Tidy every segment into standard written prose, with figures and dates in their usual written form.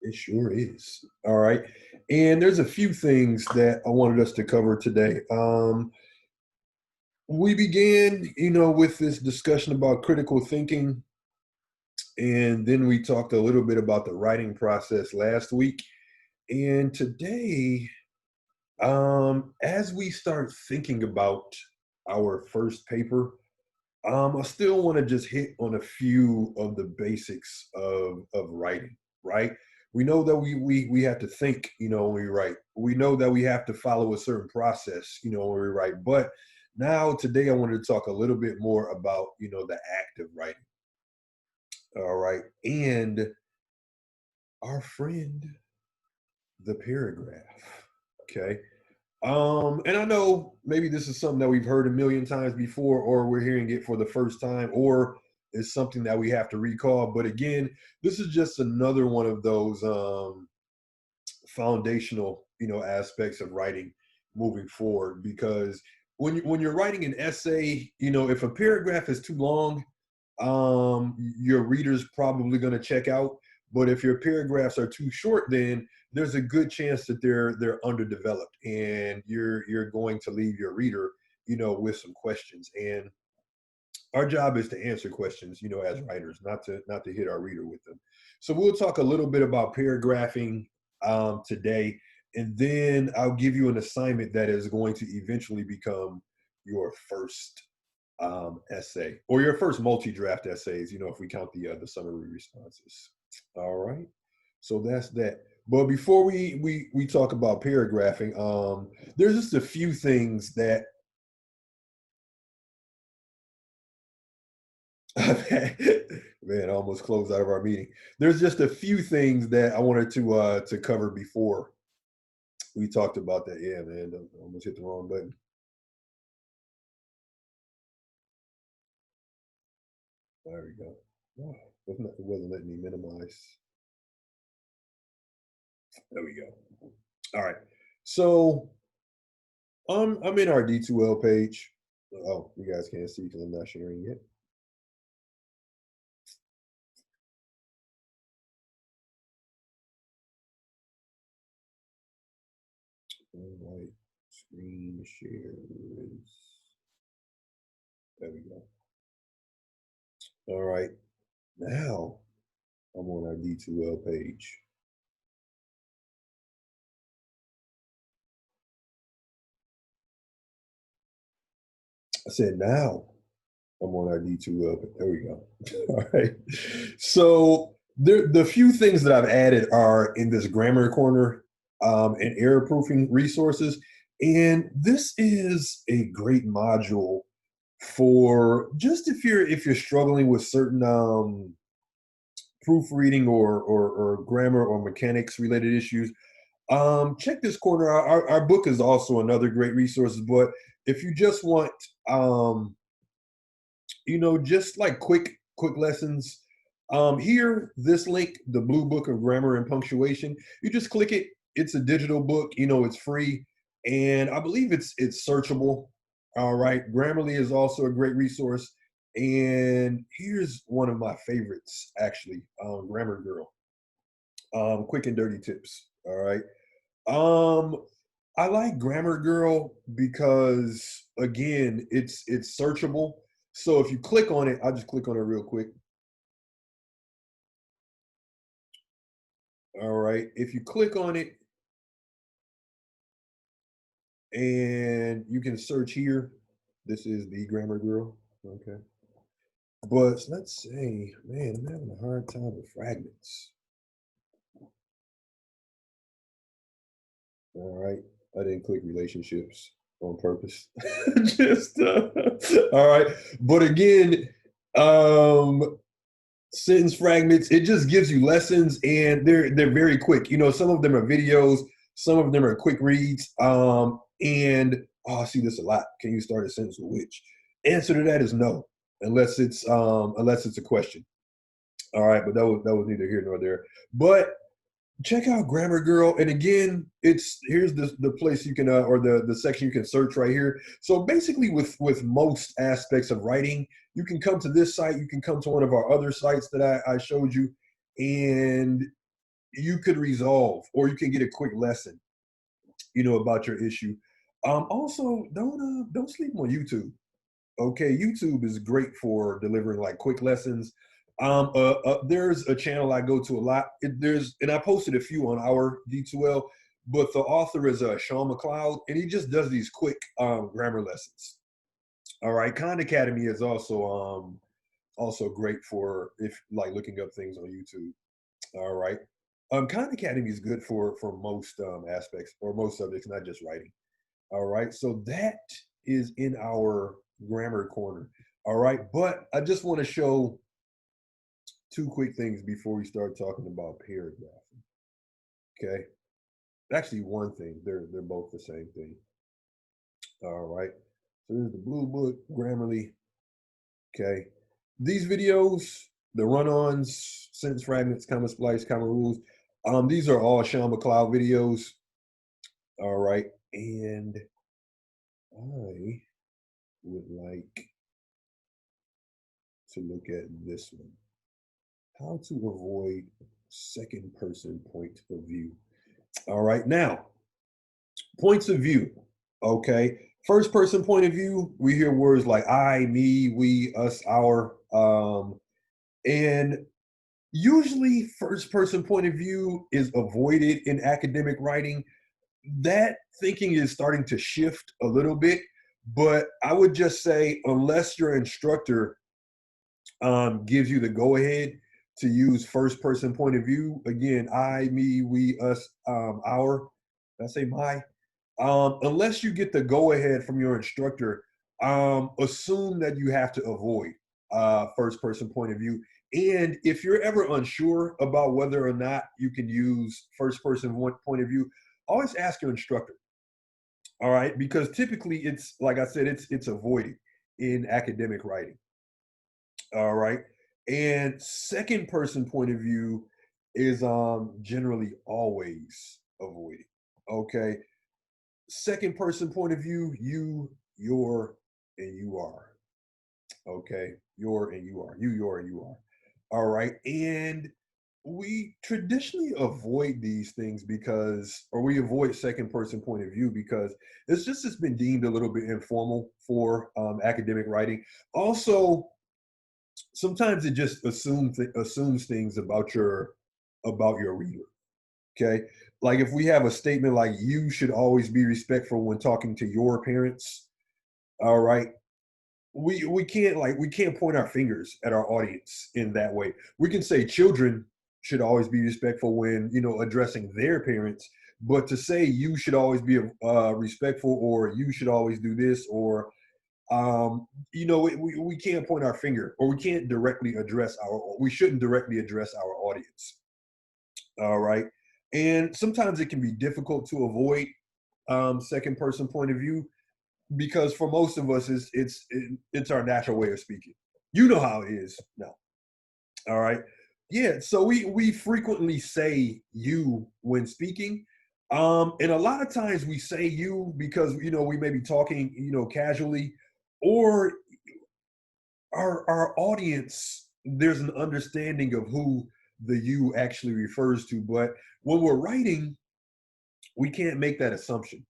It sure is. All right. And there's a few things that I wanted us to cover today. We began, with this discussion about critical thinking, and then we talked a little bit about the writing process last week. And today, as we start thinking about our first paper, I still want to just hit on a few of the basics of writing, right? We know that we have to think, when we write. We know that we have to follow a certain process, when we write. But now today I wanted to talk a little bit more about, the act of writing. All right. And our friend, the paragraph. Okay. And I know maybe this is something that we've heard a million times before, or we're hearing it for the first time, or it's something that we have to recall. But again, this is just another one of those foundational, aspects of writing moving forward. Because when you're writing an essay, if a paragraph is too long, your reader's probably going to check out. But if your paragraphs are too short, then there's a good chance that they're underdeveloped, and you're going to leave your reader, with some questions. And our job is to answer questions, as writers, not to hit our reader with them. So we'll talk a little bit about paragraphing today, and then I'll give you an assignment that is going to eventually become your first essay, or your first multi-draft essays, if we count the summary responses. All right. So that's that. But before we talk about paragraphing, there's just a few things that man, I almost closed out of our meeting. There's just a few things that I wanted to cover before we talked about that. Yeah, man, I almost hit the wrong button. There we go. Oh, it wasn't letting me minimize. There we go. All right. So I'm in our D2L page. Oh, you guys can't see because I'm not sharing it. All right. Screen share is. There we go. All right. Now I'm on our D2L page. I said now I'm on our D2L. There we go. All right. So the few things that I've added are in this grammar corner and error proofing resources. And this is a great module for just if you're struggling with certain proofreading or grammar or mechanics related issues. Check this corner. Our book is also another great resource. But if you just want just like quick lessons, here, this link, the Blue Book of Grammar and Punctuation, you just click it. It's a digital book, it's free, and I believe it's searchable. All right. Grammarly is also a great resource. And here's one of my favorites, actually, Grammar Girl. Quick and dirty tips. All right. Um, I like Grammar Girl because again, it's searchable. So if you click on it, I'll just click on it real quick. All right. If you click on it and you can search here, this is the Grammar Girl. Okay. But let's say, man, I'm having a hard time with fragments. All right. I didn't click relationships on purpose. Just all right. But again, um sentence fragments, it just gives you lessons, and they're very quick. Some of them are videos, some of them are quick reads. And I see this a lot. Can you start a sentence with which? Answer to that is no, unless it's a question. All right, but that was neither here nor there. But check out Grammar Girl. And again, here's the place you can or the section you can search right here. So basically, with most aspects of writing, you can come to this site, you can come to one of our other sites that I showed you, and you could resolve, or you can get a quick lesson, about your issue. Also, don't sleep on YouTube. Okay, YouTube is great for delivering like quick lessons. There's a channel I go to a lot. And I posted a few on our D2L, but the author is Sean McLeod, and he just does these quick grammar lessons. All right, Khan Academy is also great for if like looking up things on YouTube. All right, Khan Academy is good for most aspects or most subjects, not just writing. All right, so that is in our grammar corner. All right, but I just want to show two quick things before we start talking about paragraphing. Okay, actually, one thing. They're both the same thing. All right, so there's the Blue Book, Grammarly. Okay, these videos, the run-ons, sentence fragments, comma splice, comma rules. These are all Sean McLeod videos. All right, and I would like to look at this one. How to avoid second person point of view. All right, now, points of view. Okay, first person point of view, we hear words like I, me, we, us, our. And usually, first person point of view is avoided in academic writing. That thinking is starting to shift a little bit, but I would just say, unless your instructor gives you the go ahead to use first person point of view. Again, I, me, we, us, our. Did I say my? Unless you get the go ahead from your instructor, assume that you have to avoid first person point of view. And if you're ever unsure about whether or not you can use first person point of view, always ask your instructor. All right, because typically it's like I said, it's avoided in academic writing. All right. And second person point of view is generally always avoided. Okay. Second person point of view, you, your, and you are. Okay. Your and you are. Your and you are. All right. And we traditionally avoid these things because, or we avoid second person point of view because it's been deemed a little bit informal for academic writing. Also, sometimes it just assumes things about your reader. Okay, like if we have a statement like "You should always be respectful when talking to your parents." All right, we can't point our fingers at our audience in that way. We can say children should always be respectful when addressing their parents, but to say you should always be respectful, or you should always do this, or we can't point our finger, or we can't directly address we shouldn't directly address our audience. All right. And sometimes it can be difficult to avoid second person point of view because for most of us, it's our natural way of speaking. You know how it is. No. All right. Yeah. So we frequently say you when speaking. And a lot of times we say you because we may be talking casually, or our audience, there's an understanding of who the you actually refers to. But when we're writing, we can't make that assumption.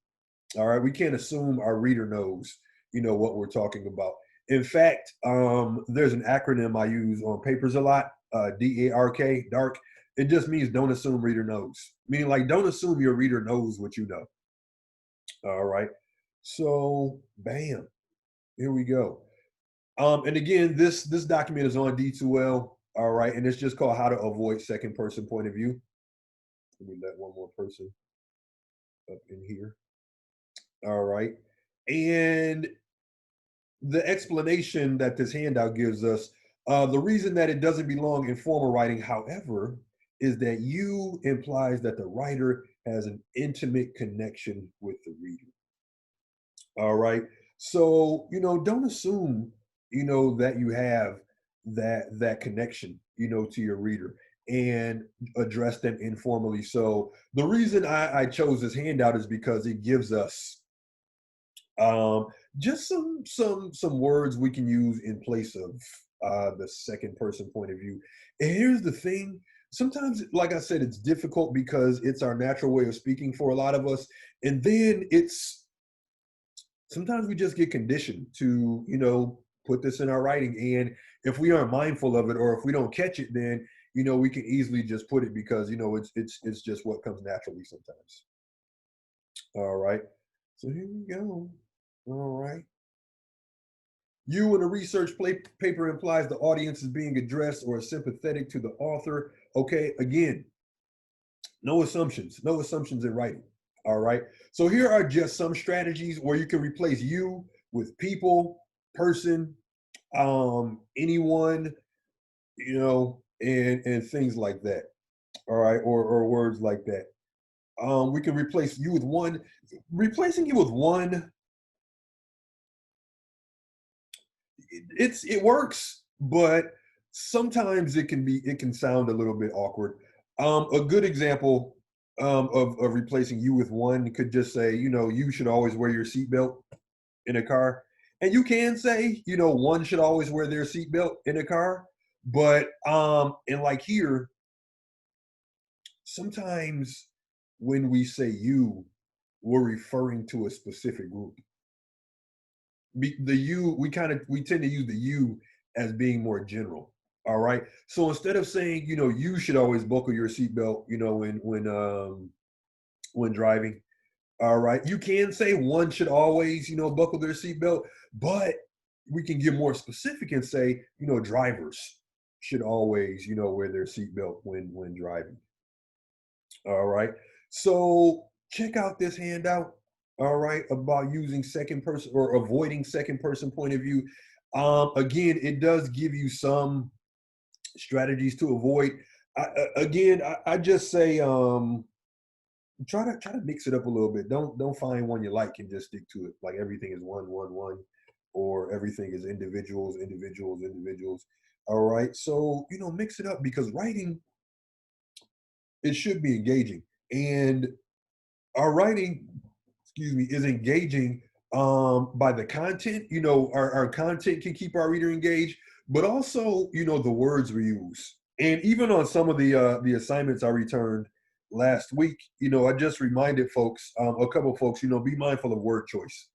All right, we can't assume our reader knows what we're talking about. In fact, there's an acronym I use on papers a lot, DARK, dark. It just means don't assume reader knows, meaning like don't assume your reader knows what you know. All right, so bam, here we go. And again, this document is on D2L. All right, and it's just called "How to Avoid Second Person Point of View." Let me let one more person up in here. All right, and the explanation that this handout gives us, the reason that it doesn't belong in formal writing, however, is that you implies that the writer has an intimate connection with the reader. All right. So, don't assume, that you have that connection, to your reader, and address them informally. So the reason I chose this handout is because it gives us um just some words we can use in place of the second person point of view. And here's the thing. sometimes, like I said, it's difficult because it's our natural way of speaking for a lot of us. And then it's sometimes we just get conditioned to, put this in our writing. And if we aren't mindful of it, or if we don't catch it, then, we can easily just put it because, it's just what comes naturally sometimes. All right. So here we go. All right. You in a research paper implies the audience is being addressed or is sympathetic to the author. Okay. Again, no assumptions. No assumptions in writing. All right. So here are just some strategies where you can replace you with people, person, anyone, and things like that. All right, or words like that. We can replace you with one. Replacing you with one, it works, but sometimes it can sound a little bit awkward. A good example of replacing you with one could just say, you should always wear your seatbelt in a car. And you can say, one should always wear their seatbelt in a car. But and like here, sometimes when we say you, we're referring to a specific group. The you, we tend to use the you as being more general. All right. So instead of saying, you should always buckle your seatbelt, when driving. All right. You can say one should always, buckle their seatbelt, but we can get more specific and say, drivers should always, wear their seatbelt when driving. All right. So check out this handout. All right, about using second person or avoiding second person point of view. Again, it does give you some strategies to avoid. I just say try to mix it up a little bit. Don't find one you like and just stick to it. Like everything is one, or everything is individuals. All right, so mix it up because writing, it should be engaging, and our writing, excuse me, is engaging by the content. Our content can keep our reader engaged, but also the words we use. And even on some of the assignments I returned last week, I just reminded folks, a couple of folks, be mindful of word choice.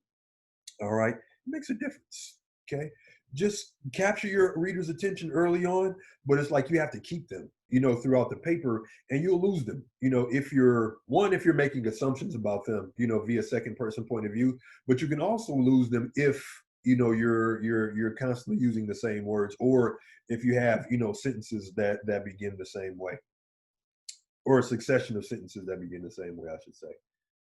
All right, it makes a difference. Okay, just capture your reader's attention early on, but it's like you have to keep them, throughout the paper, and you'll lose them. If you're making assumptions about them, via second person point of view, but you can also lose them if you're constantly using the same words, or if you have sentences that begin the same way, or a succession of sentences that begin the same way, I should say.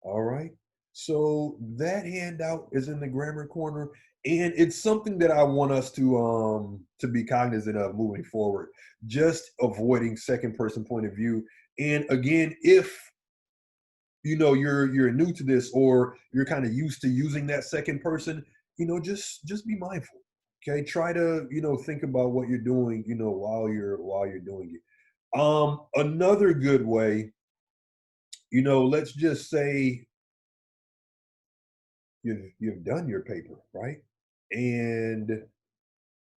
All right. So that handout is in the grammar corner, and it's something that I want us to be cognizant of moving forward. Just avoiding second person point of view. And again, if you're new to this, or you're kind of used to using that second person, just be mindful. Okay, try to think about what you're doing, while you're doing it. Another good way, let's just say you've done your paper, right? And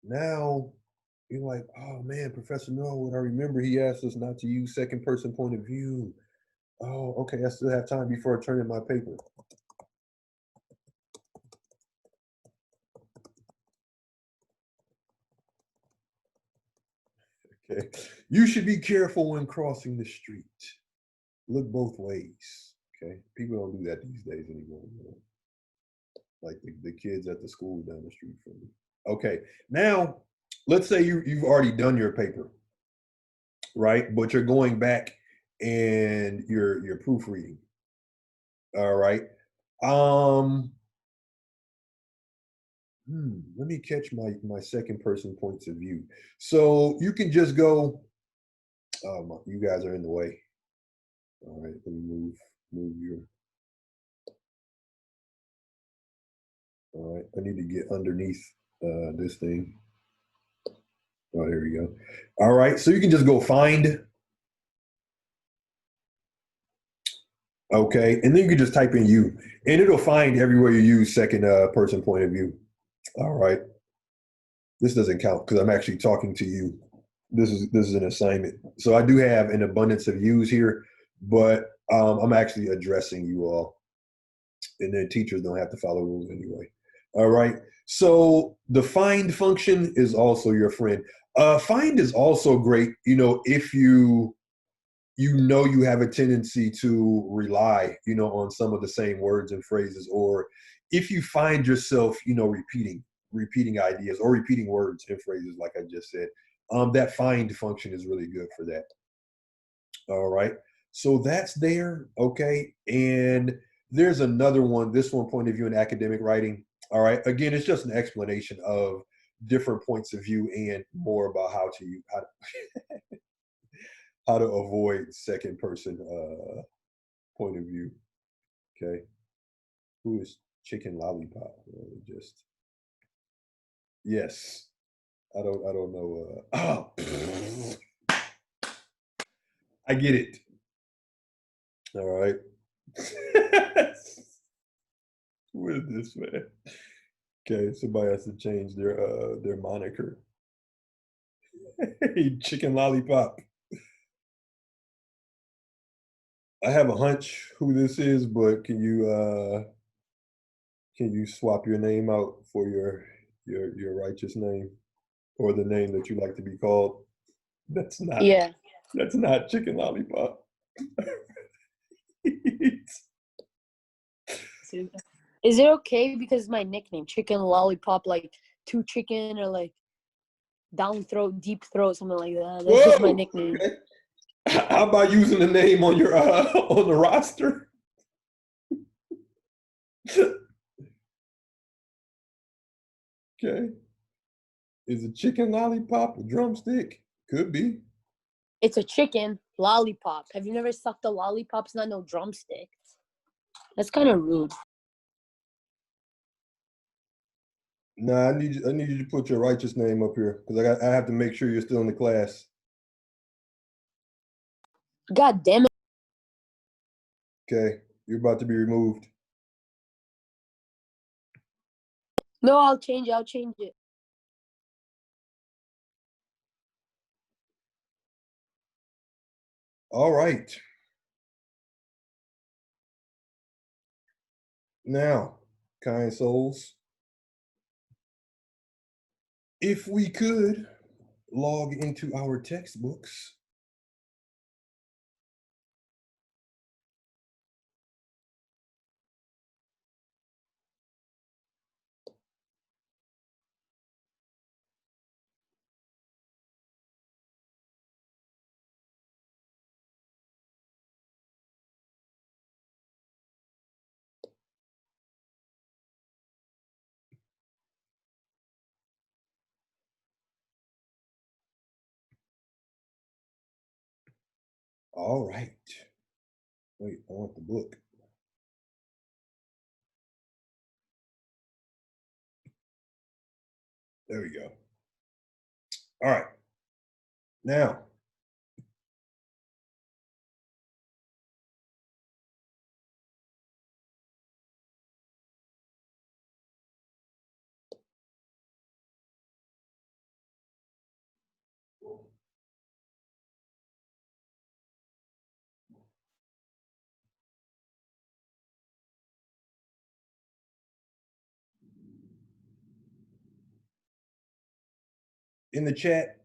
now you're like, oh man, Professor Norwood, I remember he asked us not to use second person point of view. Oh, okay, I still have time before I turn in my paper. Okay. You should be careful when crossing the street. Look both ways. Okay. People don't do that these days anymore. Like the kids at the school down the street from me. Okay. Now, let's say you've already done your paper, right? But you're going back and you're proofreading. All right. Um, Let me catch my second person points of view. So you can just go. Oh, you guys are in the way. All right, let me move your. All right, I need to get underneath this thing. Oh, there we go. All right, so you can just go find. Okay, and then you can just type in you, and it'll find everywhere you use second person point of view. All right, this doesn't count because I'm actually talking to you. this is an assignment. So I do have an abundance of yous here, but I'm actually addressing you all, and then teachers don't have to follow rules anyway. All right. So the find function is also your friend. Find is also great, if you have a tendency to rely, on some of the same words and phrases, or if you find yourself, repeating ideas or repeating words and phrases, like I just said, that find function is really good for that. All right. So that's there. Okay. And there's another one, this one, point of view in academic writing. All right. Again, it's just an explanation of different points of view and more about how to avoid second person point of view. Okay. Who is Chicken Lollipop? Just yes. I don't know. I get it. All right. Who is this man? Okay, somebody has to change their moniker. Hey, Chicken Lollipop. I have a hunch who this is, but can you swap your name out for your righteous name, or the name that you like to be called? That's not Yeah. that's not Chicken Lollipop. Is it okay because my nickname, Chicken Lollipop, like two chicken or like down throat, deep throat, something like that? That's just my nickname. Okay. How about using the name on your on the roster? Okay. Is a chicken lollipop a drumstick? Could be. It's a chicken lollipop. Have you never sucked a lollipop? It's not no drumsticks. That's kind of rude. Nah, I need you to put your righteous name up here, because I have to make sure you're still in the class. God damn it. Okay. You're about to be removed. No, I'll change it. All right. Now, kind souls, if we could log into our textbooks. All right. Wait, I want the book. There we go. All right. Now, in the chat,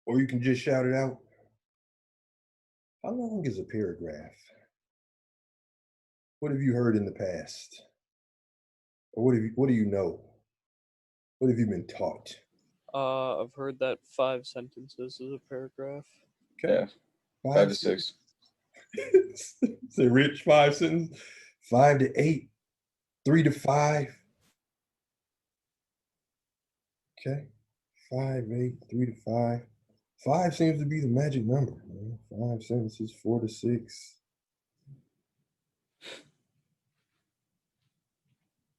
or you can just shout it out. How long is a paragraph? What have you heard in the past? Or what do you know? What have you been taught? I've heard that 5 sentences is a paragraph. Okay. Yeah. 5 to 6. Say Rich, 5 sentences. 5 to 8. 3 to 5. Okay. 5, 8, 3 to 5. 5 seems to be the magic number. 5 sentences, 4 to 6.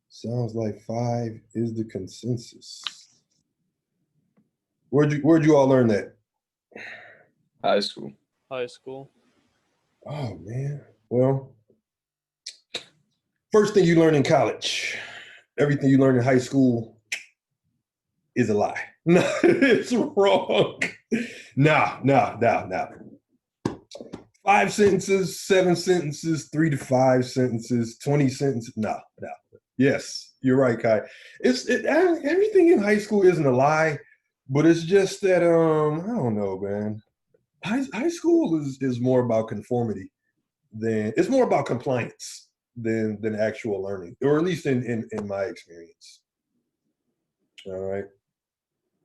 Sounds like 5 is the consensus. Where'd you all learn that? High school. High school. Oh man. Well, first thing you learn in college, everything you learn in high school is a lie. No, it's wrong. No. 5 sentences, 7 sentences, 3 to 5 sentences, 20 sentences. No. Yes, you're right, Kai. Everything in high school isn't a lie, but it's just that I don't know, man. High school is more about conformity than it's more about compliance than actual learning, or at least in my experience. All right,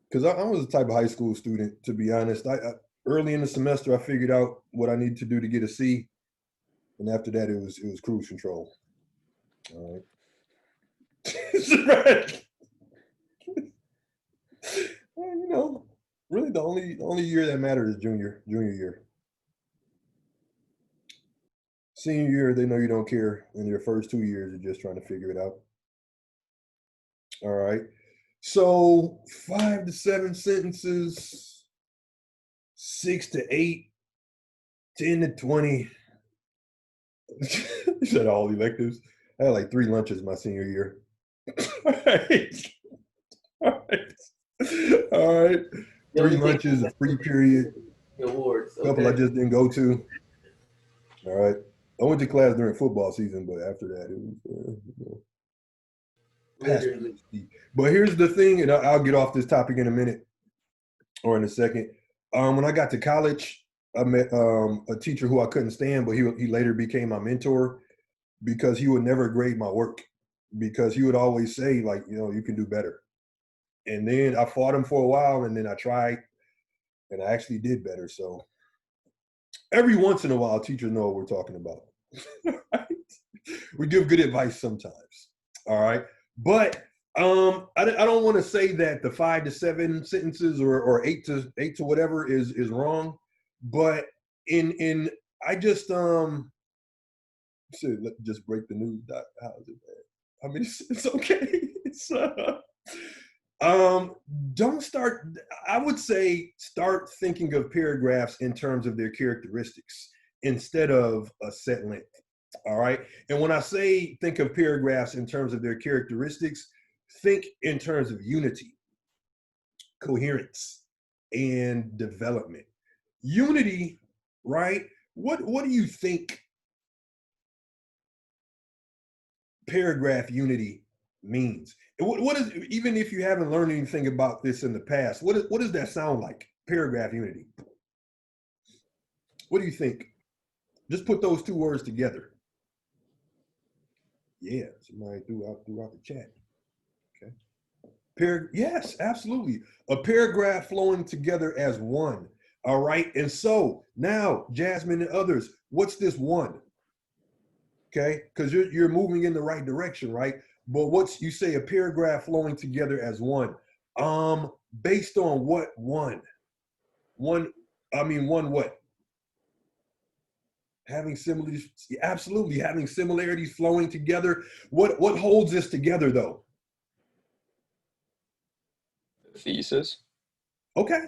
because I was the type of high school student, to be honest. I early in the semester, I figured out what I needed to do to get a C, and after that, it was cruise control. All right. Right. Well, really the only year that matters is junior year. Senior year, they know you don't care. In your first 2 years, you're just trying to figure it out. All right. So 5 to 7 sentences, 6 to 8, 10 to 20. You said all electives. I had like 3 lunches my senior year. All right. All right. 3 lunches, a free period. Awards. A couple I just didn't go to. All right. I went to class during football season, but after that, it was Literally. But here's the thing, and I'll get off this topic in a minute or in a second. When I got to college, I met a teacher who I couldn't stand, but he later became my mentor because he would never grade my work, because he would always say, like, you can do better. And then I fought him for a while, and then I tried, and I actually did better. So every once in a while, teachers know what we're talking about. We give good advice sometimes. All right. But I don't want to say that the 5 to 7 sentences or 8 to whatever is wrong. But I just just break the news. How is it, man? I mean, it's okay. Don't start. I would say start thinking of paragraphs in terms of their characteristics instead of a set length. All right. And when I say think of paragraphs in terms of their characteristics, think in terms of unity, coherence, and development. Unity, right? What do you think paragraph unity means? What is, even if you haven't learned anything about this in the past, what does that sound like? Paragraph unity. What do you think? Just put those 2 words together. Yeah, somebody threw out the chat. Okay. Yes, absolutely. A paragraph flowing together as one. All right. And so now, Jasmine and others, what's this one? Okay, because you're moving in the right direction, right? But you say a paragraph flowing together as one. Based on what one? One what? Having similarities, absolutely, having similarities flowing together. What holds this together, though? Thesis. Okay,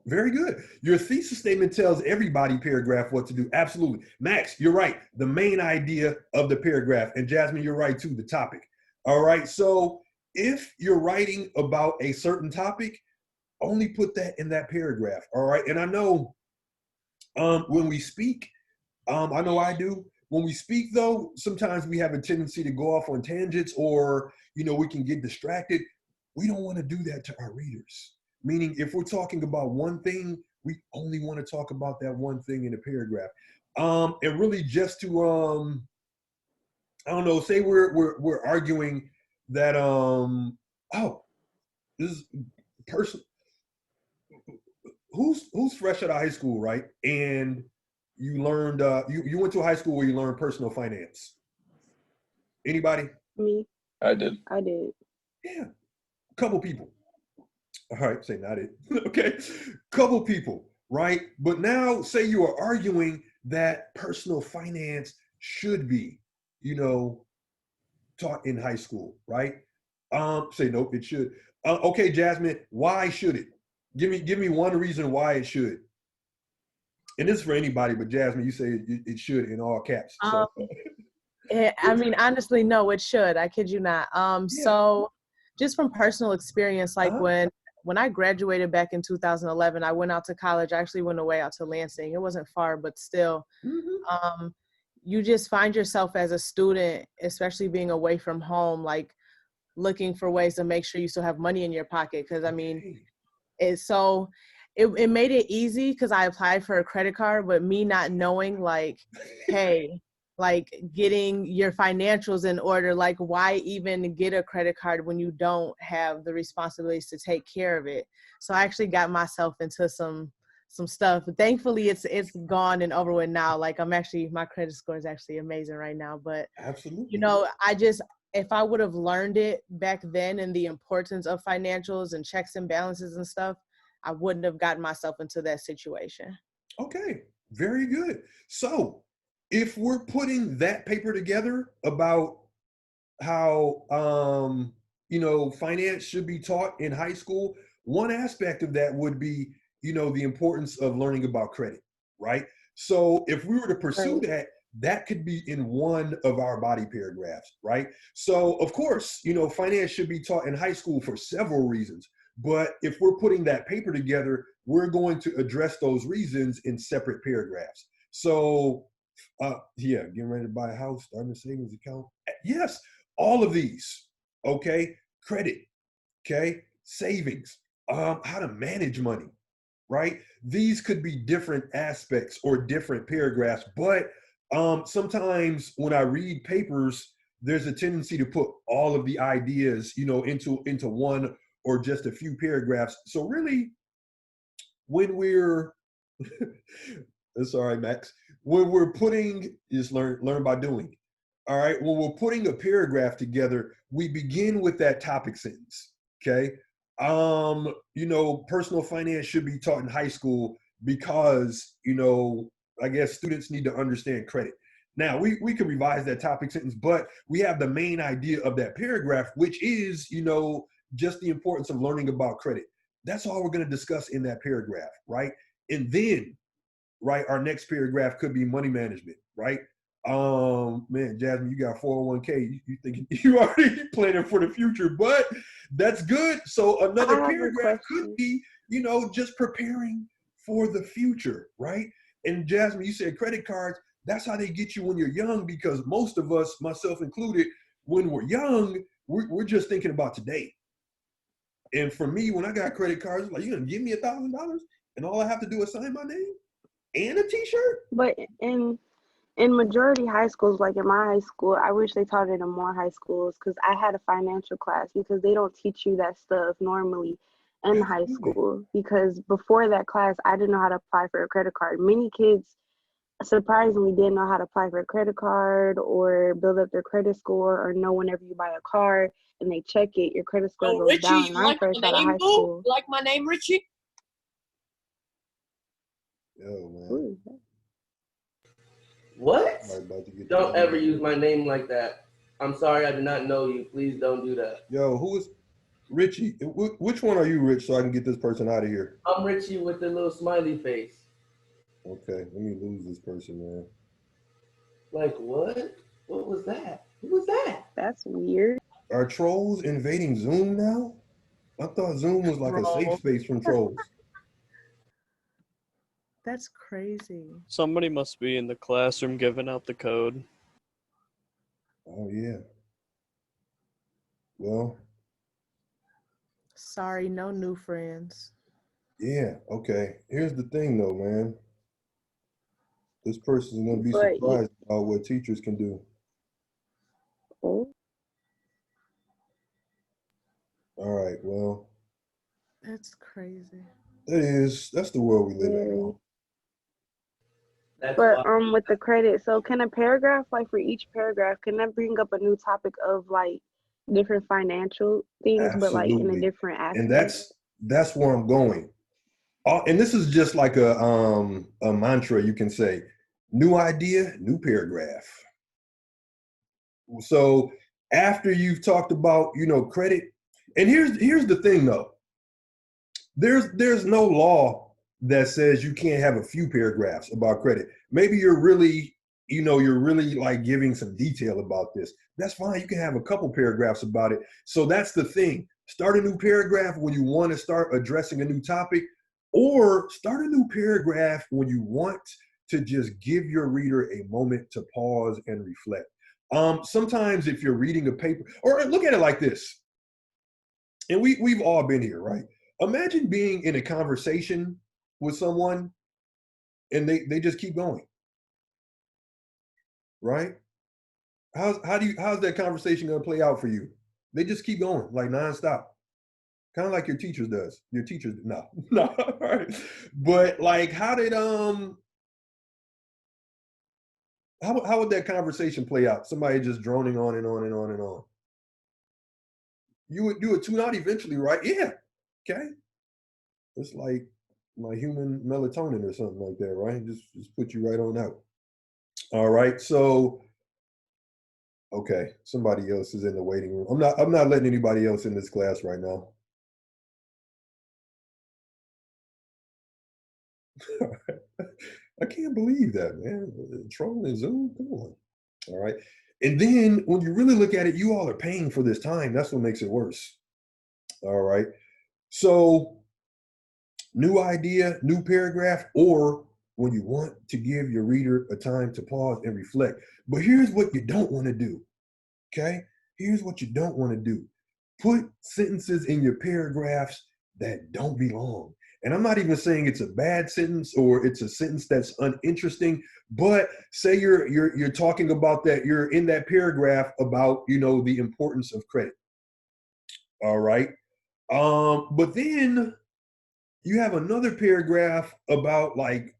very good. Your thesis statement tells everybody paragraph what to do. Absolutely. Max, you're right. The main idea of the paragraph. And Jasmine, you're right too, the topic. All right, so if you're writing about a certain topic, only put that in that paragraph. All right, and I know when we speak, I know I do. When we speak, though, sometimes we have a tendency to go off on tangents, or we can get distracted. We don't want to do that to our readers. Meaning, if we're talking about one thing, we only want to talk about that one thing in a paragraph. And really, just to I don't know, say we're arguing that this is person who's fresh out of high school, right? And you learned you went to a high school where you learned personal finance. Anybody? Me. I did. Yeah, a couple people. All right, say not it. Okay, couple people, right? But now say you are arguing that personal finance should be, taught in high school, right? Say nope, it should. Okay, Jasmine, why should it? Give me one reason why it should. And this is for anybody, but Jasmine, you say it should in all caps. So. I mean, honestly, no, it should. I kid you not. So just from personal experience, like when when I graduated back in 2011, I went out to college. I actually went away out to Lansing. It wasn't far, but still, you just find yourself as a student, especially being away from home, like looking for ways to make sure you still have money in your pocket. Because I mean, it made it easy because I applied for a credit card, but me not knowing like, hey, like getting your financials in order, like why even get a credit card when you don't have the responsibilities to take care of it? So I actually got myself into some stuff. Thankfully it's gone and over with now. Like my credit score is actually amazing right now. But absolutely, you know, if I would have learned it back then and the importance of financials and checks and balances and stuff, I wouldn't have gotten myself into that situation. Okay, very good. So if we're putting that paper together about how finance should be taught in high school, one aspect of that would be, the importance of learning about credit, right? So if we were to pursue that could be in one of our body paragraphs, right? So of course, finance should be taught in high school for several reasons. But if we're putting that paper together, we're going to address those reasons in separate paragraphs. So getting ready to buy a house, starting a savings account. Yes, all of these, okay? Credit, okay? Savings, how to manage money, right? These could be different aspects or different paragraphs, but sometimes when I read papers, there's a tendency to put all of the ideas, into one or just a few paragraphs. So really, when we're, that's all right, Max. When we're putting, just learn by doing. All right, when we're putting a paragraph together, we begin with that topic sentence, okay? Personal finance should be taught in high school because, I guess students need to understand credit. Now, we can revise that topic sentence, but we have the main idea of that paragraph, which is, just the importance of learning about credit. That's all we're going to discuss in that paragraph, right? And then, right, our next paragraph could be money management, right? Man, Jasmine, you got 401k. You thinking you already planning for the future, but that's good. So another paragraph could be, just preparing for the future, right? And Jasmine, you said credit cards. That's how they get you when you're young, because most of us, myself included, when we're young, we're just thinking about today. And for me, when I got credit cards, like, you're gonna give me $1,000 and all I have to do is sign my name and a t-shirt? But in majority high schools, like in my high school, I wish they taught it in more high schools, because I had a financial class, because they don't teach you that stuff normally in high school. Because before that class, I didn't know how to apply for a credit card. Many kids surprisingly didn't know how to apply for a credit card or build up their credit score, or know whenever you buy a car and they check it, your credit score goes Richie, down. And I'm like fresh my out of name, high school. Like my name, Richie? Yo, man. Ooh. What? About to get Don't ever use my name like that. I'm sorry, I do not know you. Please don't do that. Yo, who is Richie? Which one are you, Rich, so I can get this person out of here? I'm Richie with the little smiley face. Okay, let me lose this person, man. Like, what? What was that? Who was that? That's weird. Are trolls invading Zoom now? I thought Zoom was like a safe space from trolls. That's crazy. Somebody must be in the classroom giving out the code. Oh, yeah. Well. Sorry, no new friends. Yeah, okay. Here's the thing, though, man. This person's going to be But surprised about what teachers can do. Oh, All right, well. That's crazy. That's the world we live in very. now. That's But why- with the credit, so can a paragraph, like for each paragraph, can that bring up a new topic of like different financial things, but like in a Absolutely. different aspect? And that's where I'm going. And this is just like a mantra you can say. New idea, new paragraph. So after you've talked about, credit, and here's the thing though. There's no law that says you can't have a few paragraphs about credit. Maybe you're really like giving some detail about this. That's fine. You can have a couple paragraphs about it. So that's the thing. Start a new paragraph when you want to start addressing a new topic, or start a new paragraph when you want to just give your reader a moment to pause and reflect. Sometimes if you're reading a paper, or look at it like this, and we've all been here, right? Imagine being in a conversation with someone and they just keep going, right? How's that conversation going to play out for you? They just keep going like nonstop, kind of like your teachers does. Your teachers, no, no, right? But like, how would that conversation play out? Somebody just droning on and on and on and on. You would tune out eventually, right? Yeah. Okay. It's like my human melatonin or something like that, right? Just put you right on out. All right. So, okay, somebody else is in the waiting room. I'm not letting anybody else in this class right now. I can't believe that, man. Trolling Zoom. Come on. All right. And then when you really look at it, you all are paying for this time. That's what makes it worse. All right. So, new idea, new paragraph, or when you want to give your reader a time to pause and reflect. But here's what you don't want to do. Okay? Here's what you don't want to do. Put sentences in your paragraphs that don't belong. And I'm not even saying it's a bad sentence or it's a sentence that's uninteresting, but say you're talking about that, you're in that paragraph about, the importance of credit. All right. But then you have another paragraph about like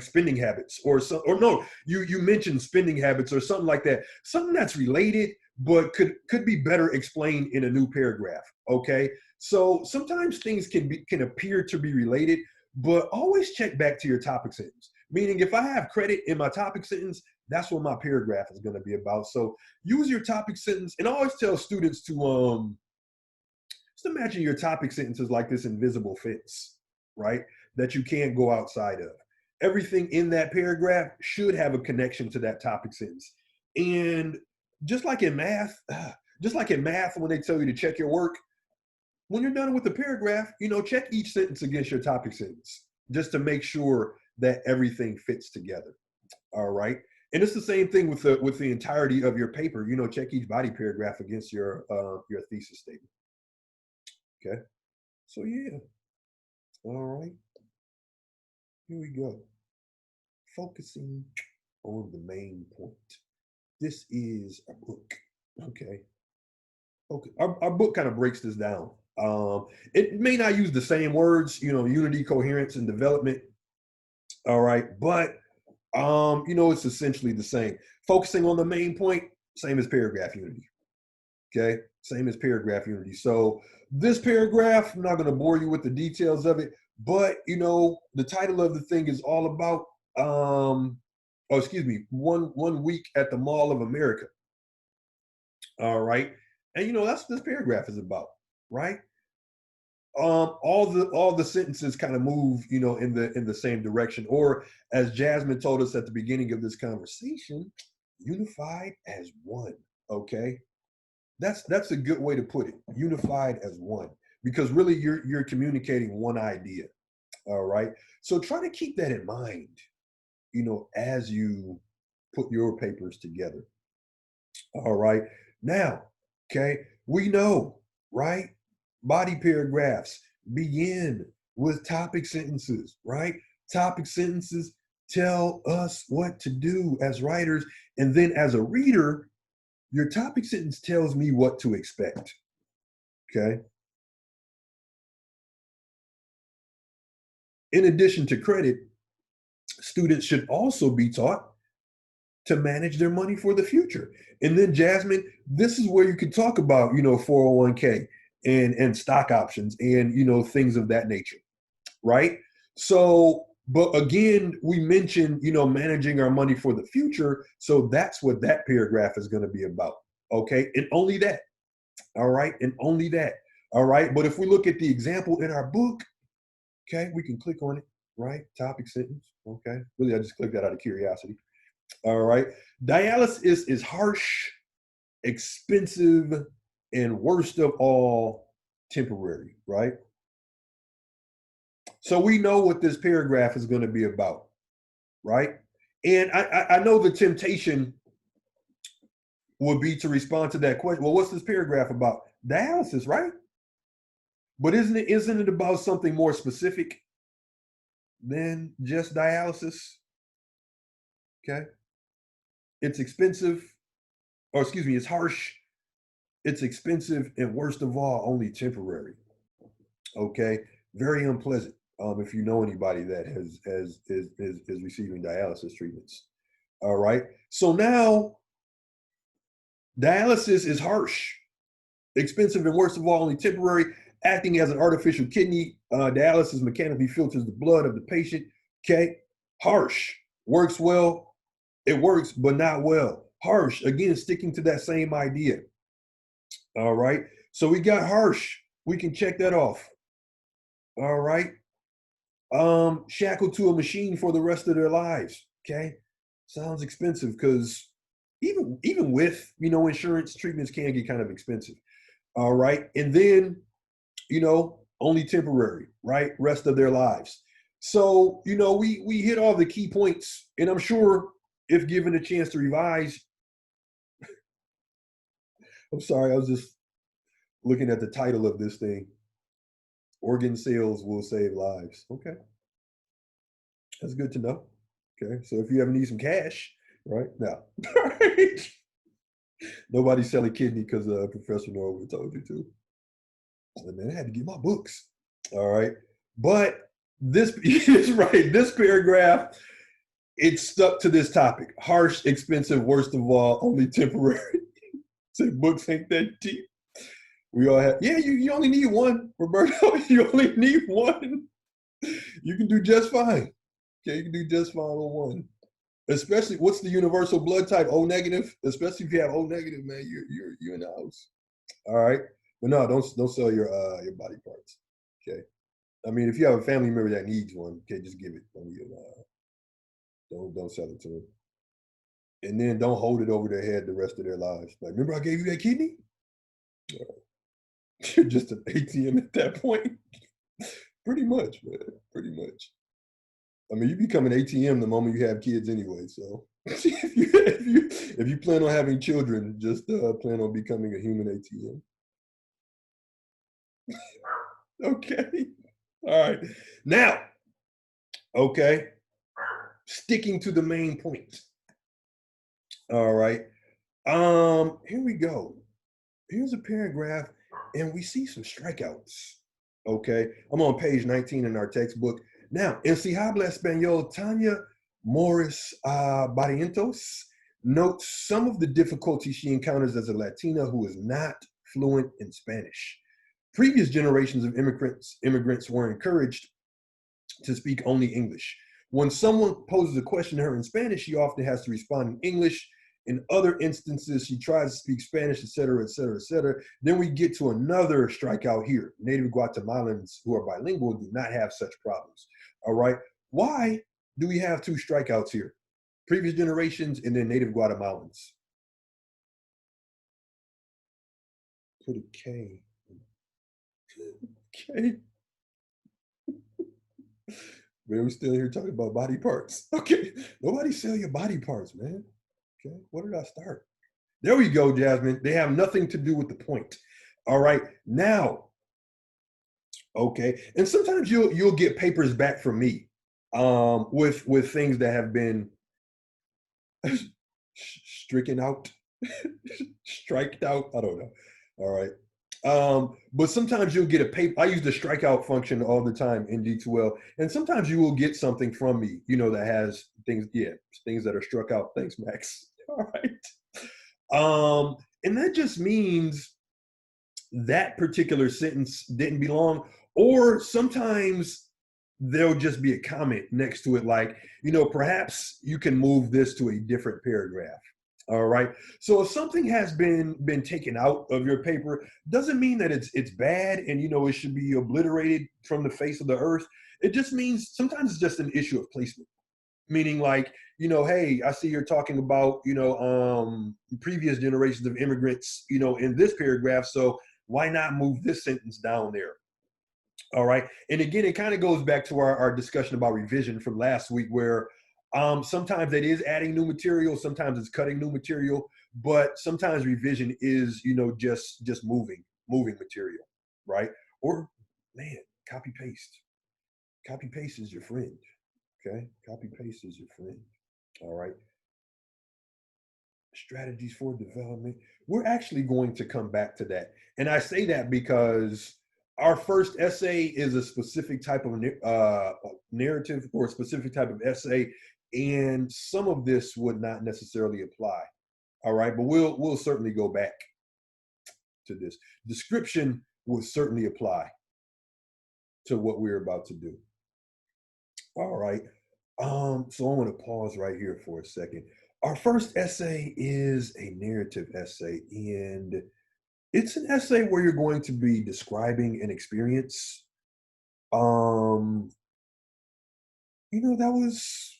spending habits or no, you mentioned spending habits or something like that. Something that's related, but could be better explained in a new paragraph. Okay. So sometimes things can appear to be related, but always check back to your topic sentence. Meaning if I have credit in my topic sentence, that's what my paragraph is going to be about. So use your topic sentence, and I always tell students to just imagine your topic sentences like this invisible fence, right? That you can't go outside of. Everything in that paragraph should have a connection to that topic sentence. And just like in math, when they tell you to check your work, when you're done with the paragraph, check each sentence against your topic sentence, just to make sure that everything fits together. All right. And it's the same thing with the entirety of your paper. Check each body paragraph against your thesis statement. Okay. So yeah. All right. Here we go. Focusing on the main point. This is a book. Okay. Okay. Our book kind of breaks this down. It may not use the same words, unity, coherence, and development. All right. But it's essentially the same. Focusing on the main point, same as paragraph unity. Okay. Same as paragraph unity. So this paragraph, I'm not going to bore you with the details of it, but the title of the thing is all about one week at the Mall of America. All right. And that's what this paragraph is about, right? All the sentences kind of move, in the same direction, or as Jasmine told us at the beginning of this conversation, unified as one. Okay. That's a good way to put it. Unified as one, because really you're communicating one idea. All right. So try to keep that in mind, as you put your papers together. All right. Now, okay, we know, right? Body paragraphs begin with topic sentences, right? Topic sentences tell us what to do as writers. And then as a reader, your topic sentence tells me what to expect. Okay. In addition to credit, students should also be taught to manage their money for the future. And then Jasmine, this is where you can talk about, 401k and stock options and, things of that nature, right? So, but again, we mentioned, managing our money for the future. So that's what that paragraph is going to be about. Okay. And only that. All right. And only that. All right. But if we look at the example in our book, okay, we can click on it, right? Topic sentence. Okay. Really, I just clicked that out of curiosity. All right. Dialysis is harsh, expensive, and worst of all, temporary, right? So we know what this paragraph is going to be about, right? And I know the temptation would be to respond to that question. Well, what's this paragraph about? Dialysis, right? But isn't it about something more specific than just dialysis? Okay. It's expensive, or excuse me, it's harsh, it's expensive, and worst of all, only temporary. Okay. Very unpleasant. If you know anybody that is receiving dialysis treatments. All right. So now dialysis is harsh, expensive, and worst of all, only temporary, acting as an artificial kidney. Dialysis mechanically filters the blood of the patient. Okay. Harsh. Works well. It works, but not well. Harsh. Again, sticking to that same idea. All right. So we got harsh. We can check that off. All right. Shackled to a machine for the rest of their lives. Okay. Sounds expensive because even with, insurance, treatments can get kind of expensive. All right. And then, only temporary, right? Rest of their lives. So, we hit all the key points, and I'm sure if given a chance to revise, I'm sorry, I was just looking at the title of this thing. Organ sales will save lives. Okay. That's good to know. Okay. So if you ever need some cash, right? Now, nobody's selling kidney because Professor Norwood told you to. And then I had to get my books. All right. But this is right. This paragraph, it's stuck to this topic. Harsh, expensive, worst of all, only temporary. Say books ain't that deep. We all have, you only need one, Roberto. You only need one. You can do just fine. Okay, you can do just fine on one. Especially, what's the universal blood type? O negative. Especially if you have O negative, man, you're in the house. All right, but no, don't sell your body parts. Okay, I mean, if you have a family member that needs one, okay, just give it. Don't sell it to them. And then don't hold it over their head the rest of their lives. Like, remember I gave you that kidney? You're just an ATM at that point. Pretty much, man. Pretty much. I mean, you become an ATM the moment you have kids anyway. So if you plan on having children, just plan on becoming a human ATM. Okay. All right. Now, okay. Sticking to the main point. All right. Here we go. Here's a paragraph, and we see some strikeouts. Okay. I'm on page 19 in our textbook. Now, en si habla español, Tanya Morris Barrientos notes some of the difficulties she encounters as a Latina who is not fluent in Spanish. Previous generations of immigrants were encouraged to speak only English. When someone poses a question to her in Spanish, she often has to respond in English. In other instances, she tries to speak Spanish, et cetera, et cetera, et cetera. Then we get to another strikeout here. Native Guatemalans who are bilingual do not have such problems. All right. Why do we have two strikeouts here? Previous generations and then Native Guatemalans. Put a K. Okay. Man, we're still here talking about body parts. Okay. Nobody sell your body parts, man. Okay. Where did I start? There we go, Jasmine. They have nothing to do with the point. All right. Now, okay. And sometimes you'll get papers back from me with things that have been stricken out, striked out. I don't know. All right. But sometimes you'll get a paper. I use the strikeout function all the time in D2L. And sometimes you will get something from me, that has things that are struck out. Thanks, Max. All right. And that just means that particular sentence didn't belong, or sometimes there'll just be a comment next to it like, perhaps you can move this to a different paragraph. All right. So if something has been taken out of your paper, doesn't mean that it's bad and it should be obliterated from the face of the earth. It just means sometimes it's just an issue of placement. Meaning like, hey, I see you're talking about, previous generations of immigrants, in this paragraph. So Why not move this sentence down there? All right. And again, it kind of goes back to our discussion about revision from last week, where sometimes it is adding new material, sometimes it's cutting new material, but sometimes revision is, just moving material, right? Or, man, copy paste. Copy paste is your friend. Okay. Copy paste is your friend. All right. Strategies for development. We're actually going to come back to that. And I say that because our first essay is a specific type of narrative or a specific type of essay, and some of this would not necessarily apply. All right, but we'll certainly go back to this. Description will certainly apply to what we're about to do. All right. So I want to pause right here for a second. Our first essay is a narrative essay, and it's an essay where you're going to be describing an experience. That was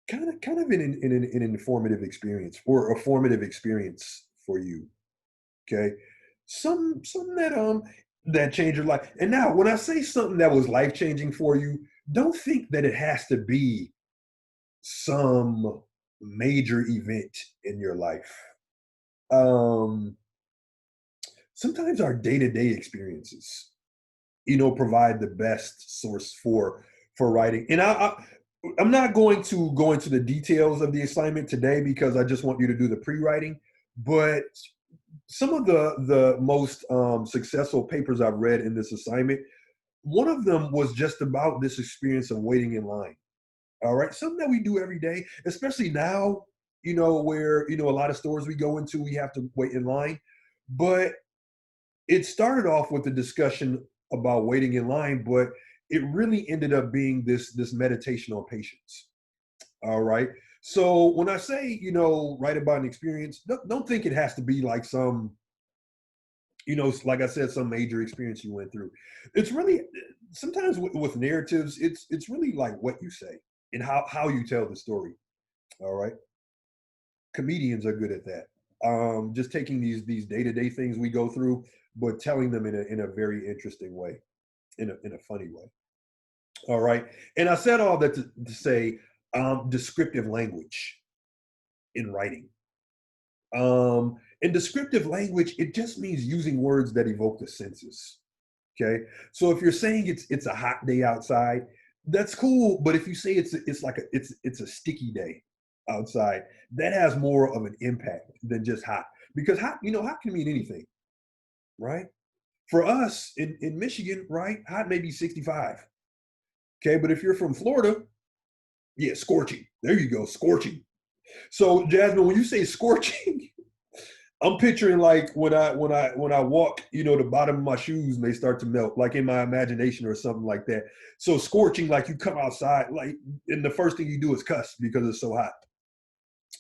kind of an informative experience or a formative experience for you. Okay, something that changed your life. And now, when I say something that was life changing for you, don't think that it has to be some major event in your life. Sometimes our day-to-day experiences, provide the best source for writing. And I'm not going to go into the details of the assignment today because I just want you to do the pre-writing. But some of the most successful papers I've read in this assignment, one of them was just about this experience of waiting in line. All right, something that we do every day, especially now, where, a lot of stores we go into, we have to wait in line. But it started off with a discussion about waiting in line, but it really ended up being this meditation on patience. All right. So when I say, write about an experience, don't think it has to be like some, like I said, some major experience you went through. It's really, sometimes with narratives, it's really like what you say and how you tell the story. All right. Comedians are good at that. Just taking these day-to-day things we go through, but telling them in a very interesting way, in a funny way. All right. And I said all that to say descriptive language in writing. In descriptive language, it just means using words that evoke the senses. Okay. So if you're saying it's a hot day outside, that's cool. But if you say it's a sticky day outside, that has more of an impact than just hot. Because hot can mean anything, right? For us in Michigan, right, hot may be 65. Okay, but if you're from Florida, yeah, scorching. There you go, scorching. So Jasmine, when you say scorching, I'm picturing like when I walk, the bottom of my shoes may start to melt, like in my imagination or something like that. So scorching, like you come outside, like, and the first thing you do is cuss because it's so hot.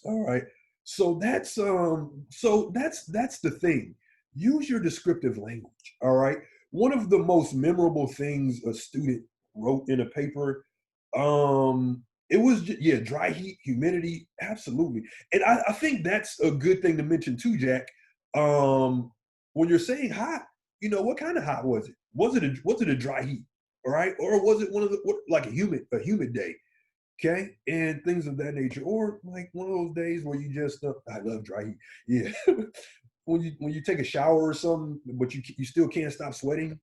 All right. So that's the thing. Use your descriptive language. All right. One of the most memorable things a student wrote in a paper, it was dry heat, humidity, absolutely. And I think that's a good thing to mention too, Jack. When you're saying hot, what kind of hot was it? Was it a dry heat? All right, or was it like a humid day? Okay, and things of that nature, or like one of those days where you just I love dry heat. Yeah, when you take a shower or something, but you still can't stop sweating.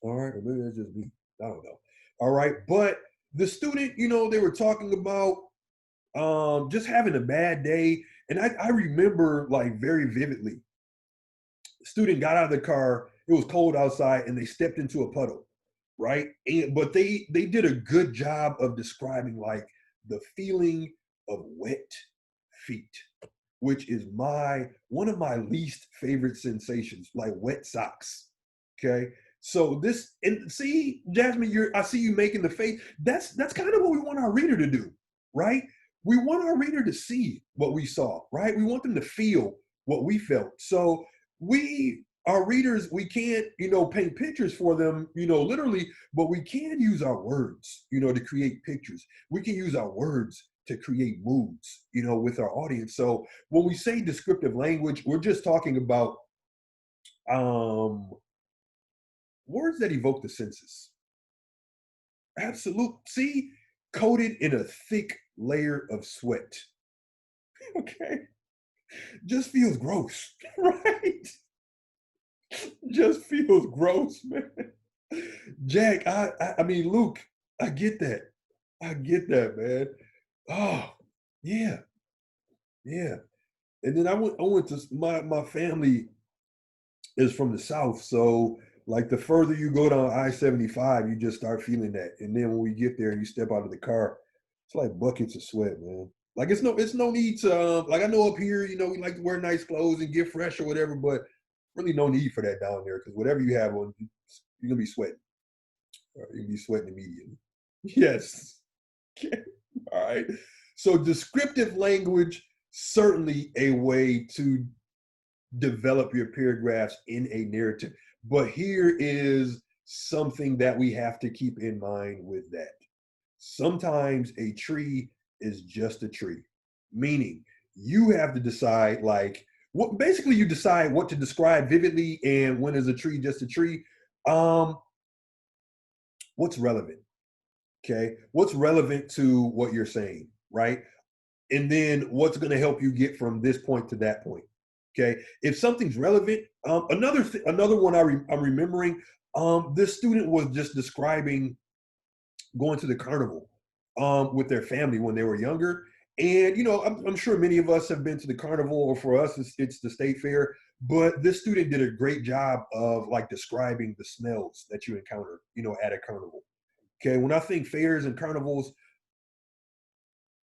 All right, or maybe that's just me. I don't know. All right, but the student, they were talking about just having a bad day, and I remember like very vividly. The student got out of the car. It was cold outside, and they stepped into a puddle. Right? But they did a good job of describing like the feeling of wet feet, which is one of my least favorite sensations, like wet socks. Okay. So this, and see, Jasmine, I see you making the face. That's kind of what we want our reader to do, right? We want our reader to see what we saw, right? We want them to feel what we felt. So our readers, we can't, paint pictures for them, literally, but we can use our words, to create pictures. We can use our words to create moods, with our audience. So when we say descriptive language, we're just talking about Um, words that evoke the senses. Absolute. See, coated in a thick layer of sweat. Okay. Just feels gross, right? Just feels gross, man. Jack, I mean, Luke, I get that. I get that, man. Oh, yeah, yeah. And then I went to my family is from the South. So like the further you go down I-75, you just start feeling that. And then when we get there and you step out of the car, it's like buckets of sweat, man. Like it's no need to like I know up here, you know, we like to wear nice clothes and get fresh or whatever, but really no need for that down there because whatever you have on, you're gonna be sweating. You're gonna be sweating immediately. Yes. Okay. All right. So descriptive language, certainly a way to develop your paragraphs in a narrative. But here is something that we have to keep in mind with that. Sometimes a tree is just a tree, meaning you have to decide like what basically you decide what to describe vividly and when is a tree just a tree. Um, what's relevant? Okay, what's relevant to what you're saying, right? And then what's going to help you get from this point to that point. Okay, if something's relevant, another one I'm remembering. This student was just describing going to the carnival with their family when they were younger, and you know, I'm sure many of us have been to the carnival, or for us, it's the state fair. But this student did a great job of like describing the smells that you encounter, you know, at a carnival. Okay, when I think fairs and carnivals,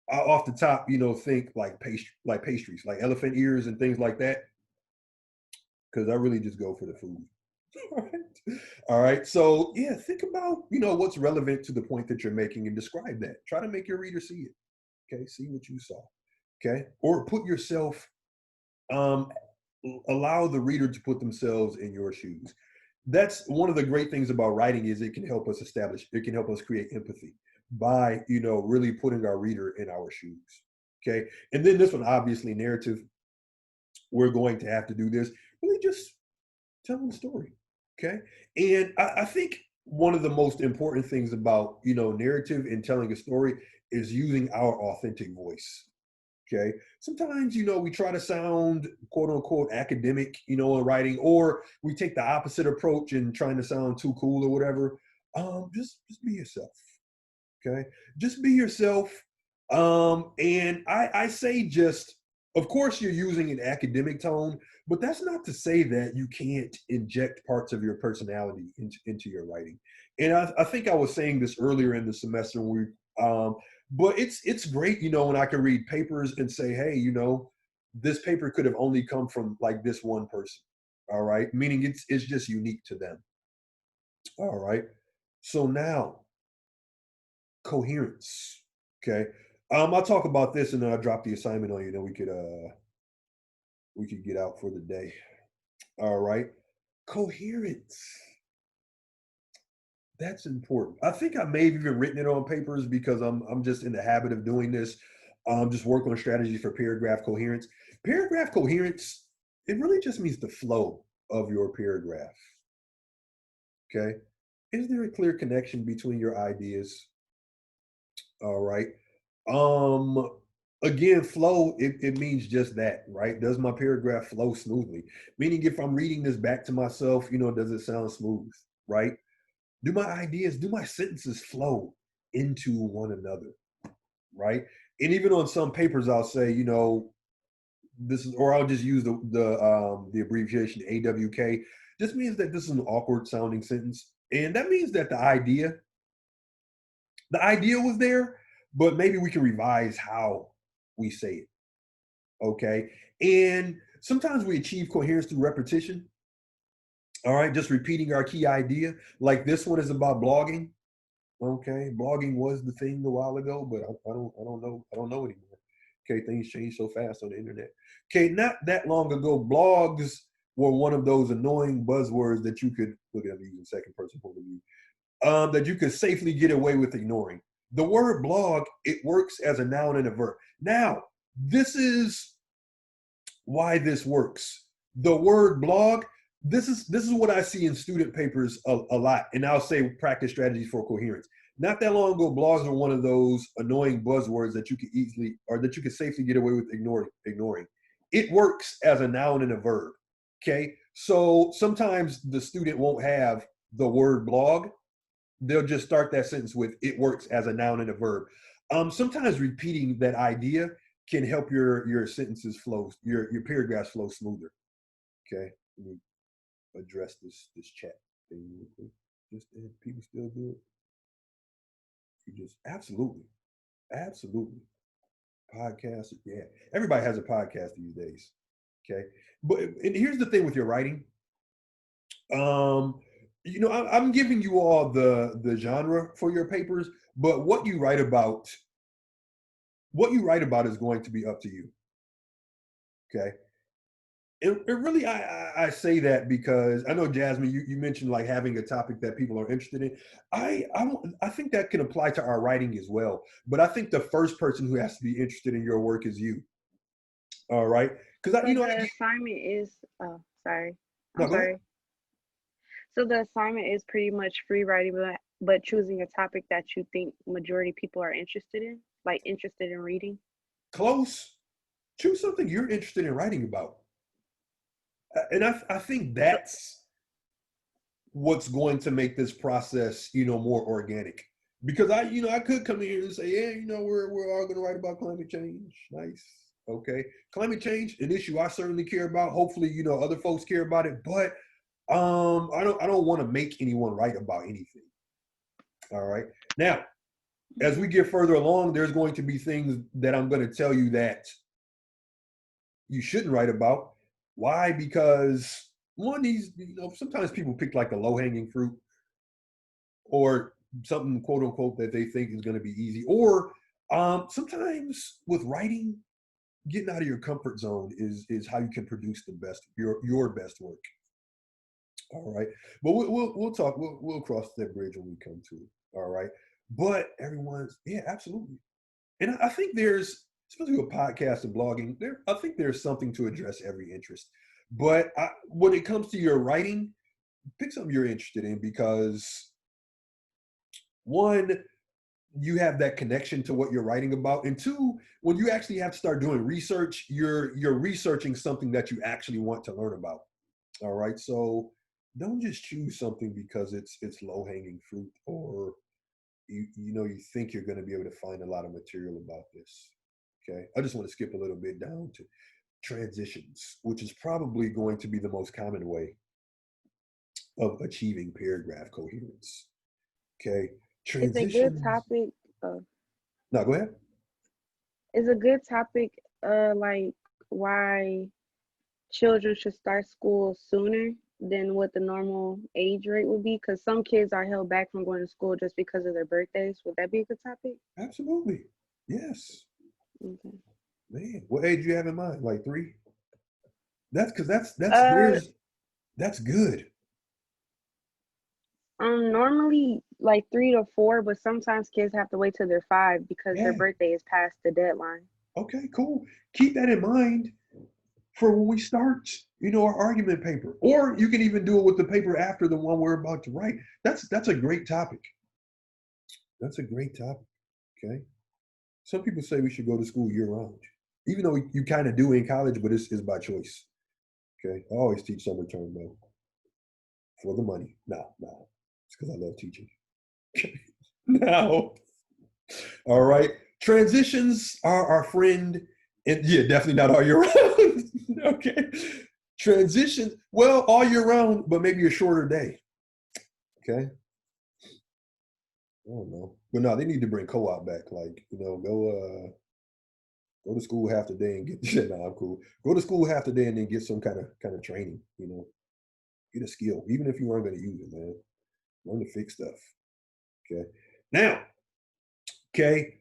I off the top, you know, think like pastries, like elephant ears and things like that, because I really just go for the food. All right. All right. So yeah, think about, you know, what's relevant to the point that you're making and describe that. Try to make your reader see it. Okay. See what you saw. Okay. Or put yourself, um, allow the reader to put themselves in your shoes. That's one of the great things about writing is it can help us create empathy by, you know, really putting our reader in our shoes. Okay. And then this one, obviously narrative, we're going to have to do this. Really just telling the story. Okay. And I think one of the most important things about, you know, narrative and telling a story is using our authentic voice. Okay. Sometimes, you know, we try to sound quote unquote academic, you know, in writing, or we take the opposite approach and trying to sound too cool or whatever. Just be yourself. Okay. Just be yourself. And I say just, of course, you're using an academic tone, but that's not to say that you can't inject parts of your personality into your writing. And I think I was saying this earlier in the semester when but it's great, you know, when I can read papers and say, hey, you know, this paper could have only come from like this one person. All right. Meaning it's just unique to them. All right. So now coherence. Okay. I'll talk about this and then I'll drop the assignment on you. Then we could get out for the day. All right. Coherence. That's important. I think I may have even written it on papers because I'm just in the habit of doing this. Just work on strategies for paragraph coherence. Paragraph coherence, it really just means the flow of your paragraph. Okay. Is there a clear connection between your ideas? All right. Um, again, flow, it means just that, right? Does my paragraph flow smoothly? Meaning if I'm reading this back to myself, you know, does it sound smooth, right? Do my sentences flow into one another, right? And even on some papers, I'll say, you know, this is, or I'll just use the abbreviation AWK. This means that this is an awkward sounding sentence. And that means that the idea was there, but maybe we can revise how we say it. Okay. And sometimes we achieve coherence through repetition. All right. Just repeating our key idea. Like this one is about blogging. Okay. Blogging was the thing a while ago, but I don't know anymore. Okay. Things change so fast on the internet. Okay. Not that long ago, blogs were one of those annoying buzzwords that you could look at me using second person point of view. That you could safely get away with ignoring. The word blog, it works as a noun and a verb. Now, this is why this works. The word blog, this is what I see in student papers a lot, and I'll say practice strategies for coherence. Not that long ago, blogs are one of those annoying buzzwords that you could easily, or that you could safely get away with ignoring. It works as a noun and a verb. Okay, so sometimes the student won't have the word blog. They'll just start that sentence with "it works as a noun and a verb." Sometimes repeating that idea can help your sentences flow, your paragraphs flow smoother. Okay, let me address this chat thing real quick. Just people still do it. You just absolutely podcast. Yeah, everybody has a podcast these days. Okay, but and here's the thing with your writing. I'm giving you all the genre for your papers, but what you write about is going to be up to you. Okay. It really, I say that because I know, Jasmine, you mentioned like having a topic that people are interested in. I think that can apply to our writing as well. But I think the first person who has to be interested in your work is you. All right, because So the assignment is, oh, sorry. No, I'm go ahead. sorry. So the assignment is pretty much free writing, but choosing a topic that you think majority people are interested in, like interested in reading. Close. Choose something you're interested in writing about. And I think So, that's what's going to make this process, more organic. Because I could come here and say, yeah, we're all going to write about climate change. Nice. Okay. Climate change, an issue I certainly care about. Hopefully, other folks care about it, but I don't want to make anyone write about anything. All right. Now, as we get further along, there's going to be things that I'm going to tell you that you shouldn't write about. Why? Because one, sometimes people pick like the low-hanging fruit or something quote unquote that they think is going to be easy. Or sometimes with writing, getting out of your comfort zone is how you can produce the best your best work. All right, but we'll talk. We'll cross that bridge when we come to it. All right, but everyone's absolutely, and I think there's, especially with podcasts and blogging, I think there's something to address every interest. But when it comes to your writing, pick something you're interested in because one, you have that connection to what you're writing about, and two, when you actually have to start doing research, you're researching something that you actually want to learn about. All right, so don't just choose something because it's low hanging fruit, or you think you're going to be able to find a lot of material about this. Okay, I just want to skip a little bit down to transitions, which is probably going to be the most common way of achieving paragraph coherence. Okay, it's a good transitions. topic. No, go ahead. It's a good topic. Like why children should start school sooner than what the normal age rate would be, because some kids are held back from going to school just because of their birthdays. Would that be a good topic? Absolutely, yes. Okay. Man, what age do you have in mind? Like 3? That's because Uh, that's good. normally like 3 to 4, but sometimes kids have to wait till they're 5 because their Yeah. birthday is past the deadline. Okay, cool. Keep that in mind for when we start, our argument paper. Or you can even do it with the paper after the one we're about to write. That's a great topic. That's a great topic. Okay. Some people say we should go to school year round, even though you kind of do in college, but it's by choice. Okay. I always teach summer term though. For the money. No. It's because I love teaching. Now, all right. Transitions are our friend. And definitely not all year round. Okay. Transitions, well, all year round, but maybe a shorter day. Okay. I don't know. But no, they need to bring co-op back. Like, go to school half the day and get shit. No, I'm cool. Go to school half the day and then get some kind of training, Get a skill. Even if you aren't going to use it, man. Learn to fix stuff. Okay. Now, okay.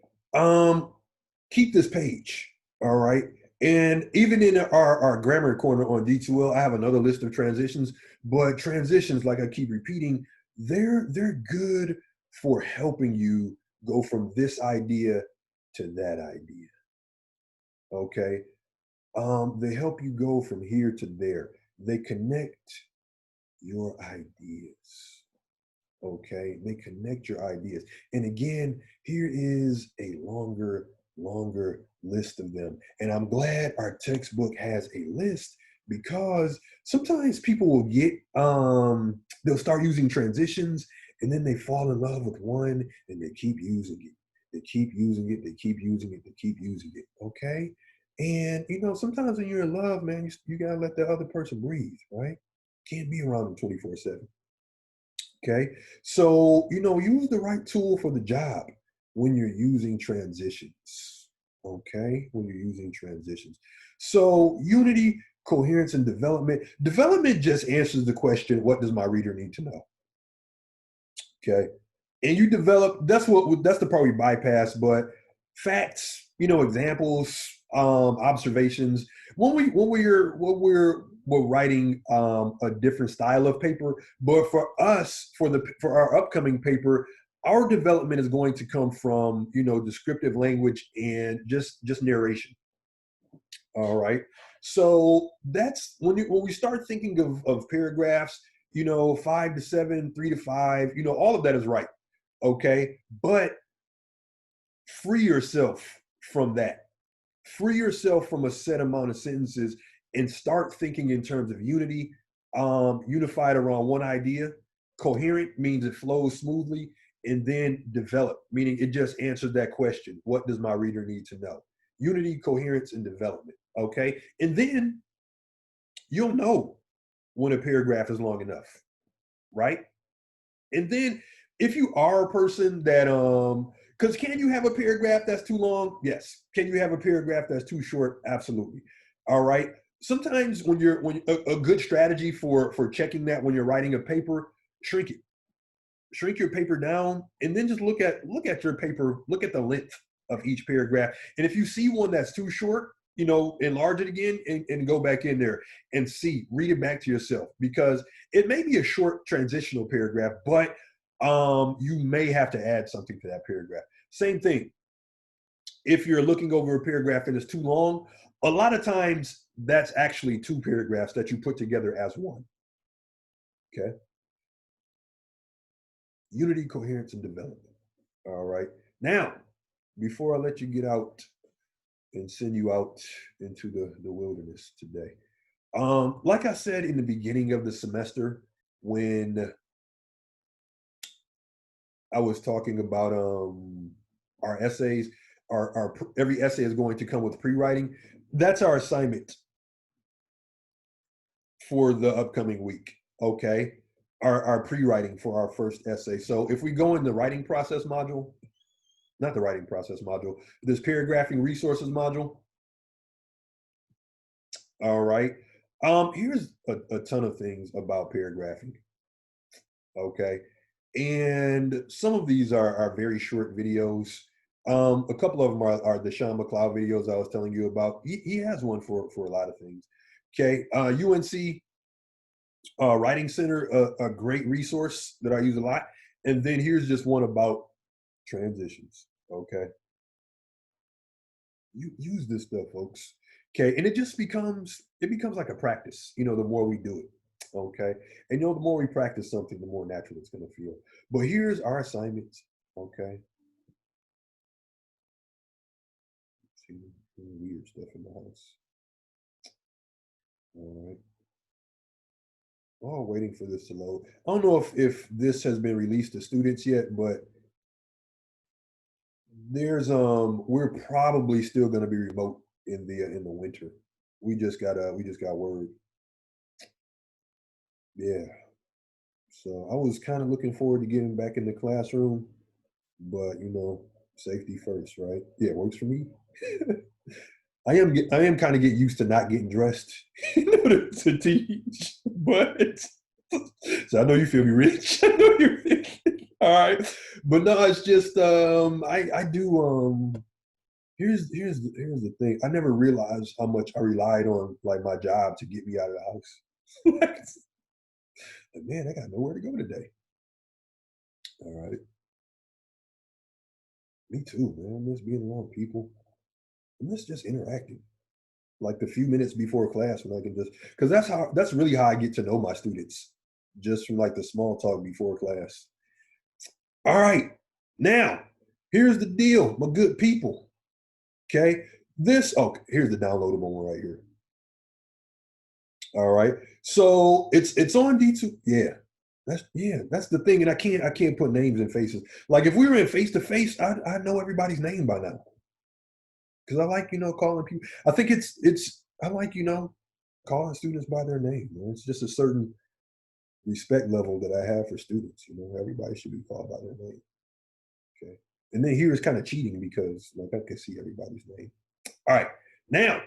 Keep this page. All right. And even in our grammar corner on D2L, I have another list of transitions, but transitions, like I keep repeating, they're good for helping you go from this idea to that idea. Okay. They help you go from here to there. They connect your ideas. Okay, they connect your ideas. And again, here is a longer list of them. And I'm glad our textbook has a list, because sometimes people will get they'll start using transitions, and then they fall in love with one and they keep using it. They keep using it, they keep using it, they keep using it. Okay. And sometimes when you're in love, man, you gotta let the other person breathe, right? Can't be around them 24/7. Okay. So, use the right tool for the job when you're using transitions. Okay. When you're using transitions. So, unity, coherence, and development. Development just answers the question, what does my reader need to know? Okay. And you develop, that's the part we bypass, but facts, examples, observations. We're writing a different style of paper, but for us, for our upcoming paper, our development is going to come from descriptive language and just narration. All right. So that's when we start thinking of paragraphs, 5 to 7, 3 to 5, all of that is right. Okay. But free yourself from that. Free yourself from a set amount of sentences and start thinking in terms of unity, unified around one idea. Coherent means it flows smoothly, and then develop, meaning it just answers that question. What does my reader need to know? Unity, coherence, and development. Okay. And then you'll know when a paragraph is long enough, right? And then if you are a person that because can you have a paragraph that's too long? Yes. Can you have a paragraph that's too short? Absolutely. All right. Sometimes when a good strategy for checking that when you're writing a paper, shrink it. Shrink your paper down, and then just look at your paper, look at the length of each paragraph. And if you see one that's too short, enlarge it again and go back in there and read it back to yourself, because it may be a short transitional paragraph, but you may have to add something to that paragraph. Same thing. If you're looking over a paragraph and it's too long, a lot of times that's actually two paragraphs that you put together as one. Okay. Unity, coherence, and development. All right. Now, before I let you get out and send you out into the wilderness today, like I said in the beginning of the semester, when I was talking about our essays, our every essay is going to come with pre-writing. That's our assignment for the upcoming week. Okay. Our pre-writing for our first essay. So if we go in the writing process module, not the writing process module, this paragraphing resources module. All right. Here's a ton of things about paragraphing. Okay. And some of these are very short videos. A couple of them are the Sean McLeod videos I was telling you about. He has one for a lot of things. Okay. UNC Writing Center, a great resource that I use a lot. And then here's just one about transitions. Okay. You use this stuff, folks. Okay. And it becomes like a practice, the more we do it. Okay. And the more we practice something, the more natural it's going to feel. But here's our assignments. Okay. See, weird stuff in the house. All right. Oh, waiting for this to load. I don't know if this has been released to students yet, but there's we're probably still going to be remote in the winter. We just got word. Yeah. So I was kind of looking forward to getting back in the classroom, but safety first, right? Yeah, it works for me. I am kind of get used to not getting dressed in order to teach, but so I know you feel me, Rich. I know you feel me. All right, but no, it's just I do here's the thing. I never realized how much I relied on like my job to get me out of the house. Like, man, I got nowhere to go today. All right. Me too, man. I miss being around people. I miss just interacting. Like the few minutes before class when I can just, because that's really how I get to know my students. just from like the small talk before class. All right, now here's the deal, my good people. Okay, here's the downloadable one right here. All right, so it's on D2. That's the thing, and I can't put names and faces. Like if we were in face to face, I know everybody's name by now. Because I like, calling people. I think I like, calling students by their name. It's just a certain respect level that I have for students. Everybody should be called by their name. Okay. And then here is kind of cheating because like I can see everybody's name. All right. Now,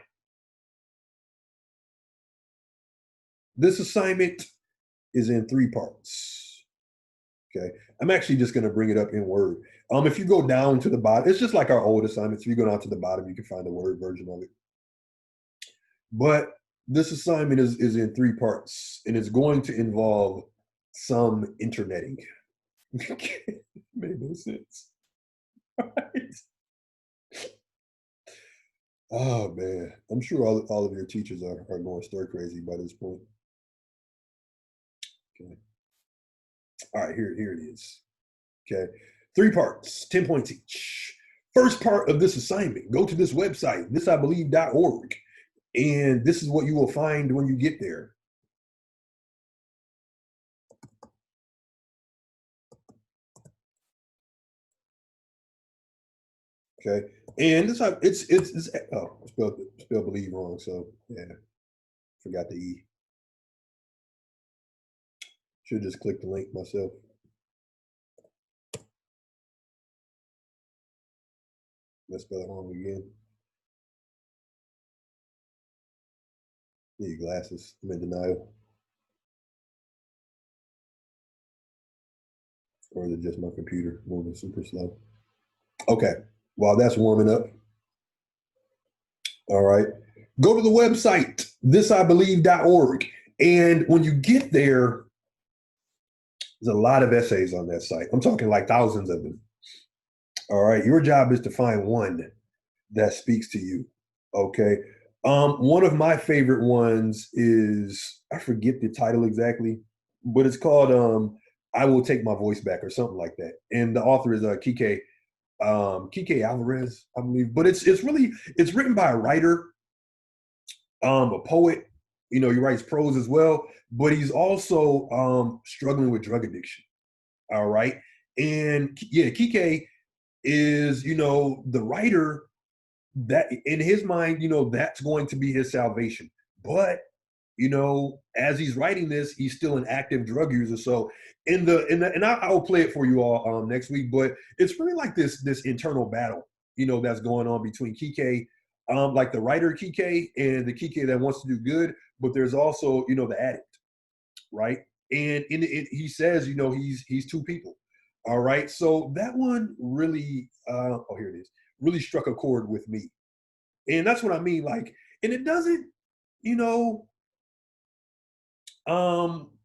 this assignment is in 3 parts. Okay. I'm actually just going to bring it up in Word. If you go down to the bottom, it's just like our old assignments. If you go down to the bottom, you can find the Word version of it. But this assignment is in 3 parts, and it's going to involve some interneting. Made no sense. All right. Oh man, I'm sure all of your teachers are going stir crazy by this point. Okay. All right, here it is. Okay, 3 parts, 10 points each. First part of this assignment, go to this website, thisibelieve.org, and this is what you will find when you get there. Okay, and this it's spelled believe wrong, so yeah, forgot the E. Should just click the link myself. Let's spell it wrong again. Need glasses. I'm in denial. Or is it just my computer moving super slow? Okay, while that's warming up. All right, go to the website, thisibelieve.org. And when you get there, there's a lot of essays on that site. I'm talking like thousands of them. All right, your job is to find one that speaks to you. Okay. One of my favorite ones is, I forget the title exactly, but it's called I Will Take My Voice Back or something like that. And the author is Kike Alvarez, I believe. But it's written by a writer, a poet. He writes prose as well, but he's also struggling with drug addiction. All right. And yeah, Kike is, the writer that in his mind, that's going to be his salvation. But, as he's writing this, he's still an active drug user. So and I'll play it for you all next week, but it's really like this internal battle, that's going on between Kike, like the writer Kike and the Kike that wants to do good, but there's also, the addict, right? And he says, he's 2 people. All right. So that one really, here it is, really struck a chord with me. And that's what I mean. Like, and it doesn't,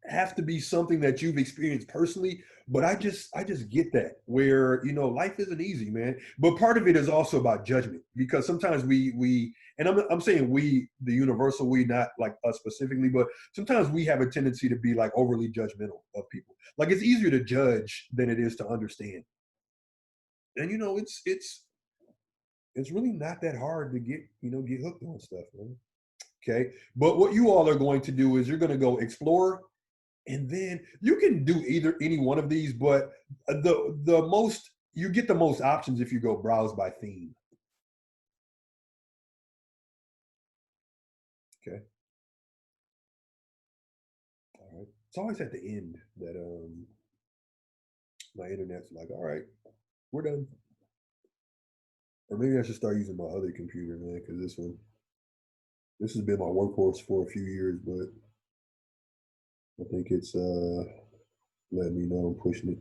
have to be something that you've experienced personally, but I just get that where, life isn't easy, man. But part of it is also about judgment, because sometimes we, and I'm saying we, the universal we, not like us specifically, but sometimes we have a tendency to be like overly judgmental of people. Like it's easier to judge than it is to understand. And it's really not that hard to get hooked on stuff, man. Okay. But what you all are going to do is you're going to go explore, and then you can do any one of these, but you get the most options if you go browse by theme. Okay. All right. It's always at the end that my internet's like, all right, we're done. Or maybe I should start using my other computer, man, because this has been my workhorse for a few years, but I think it's letting me know I'm pushing it.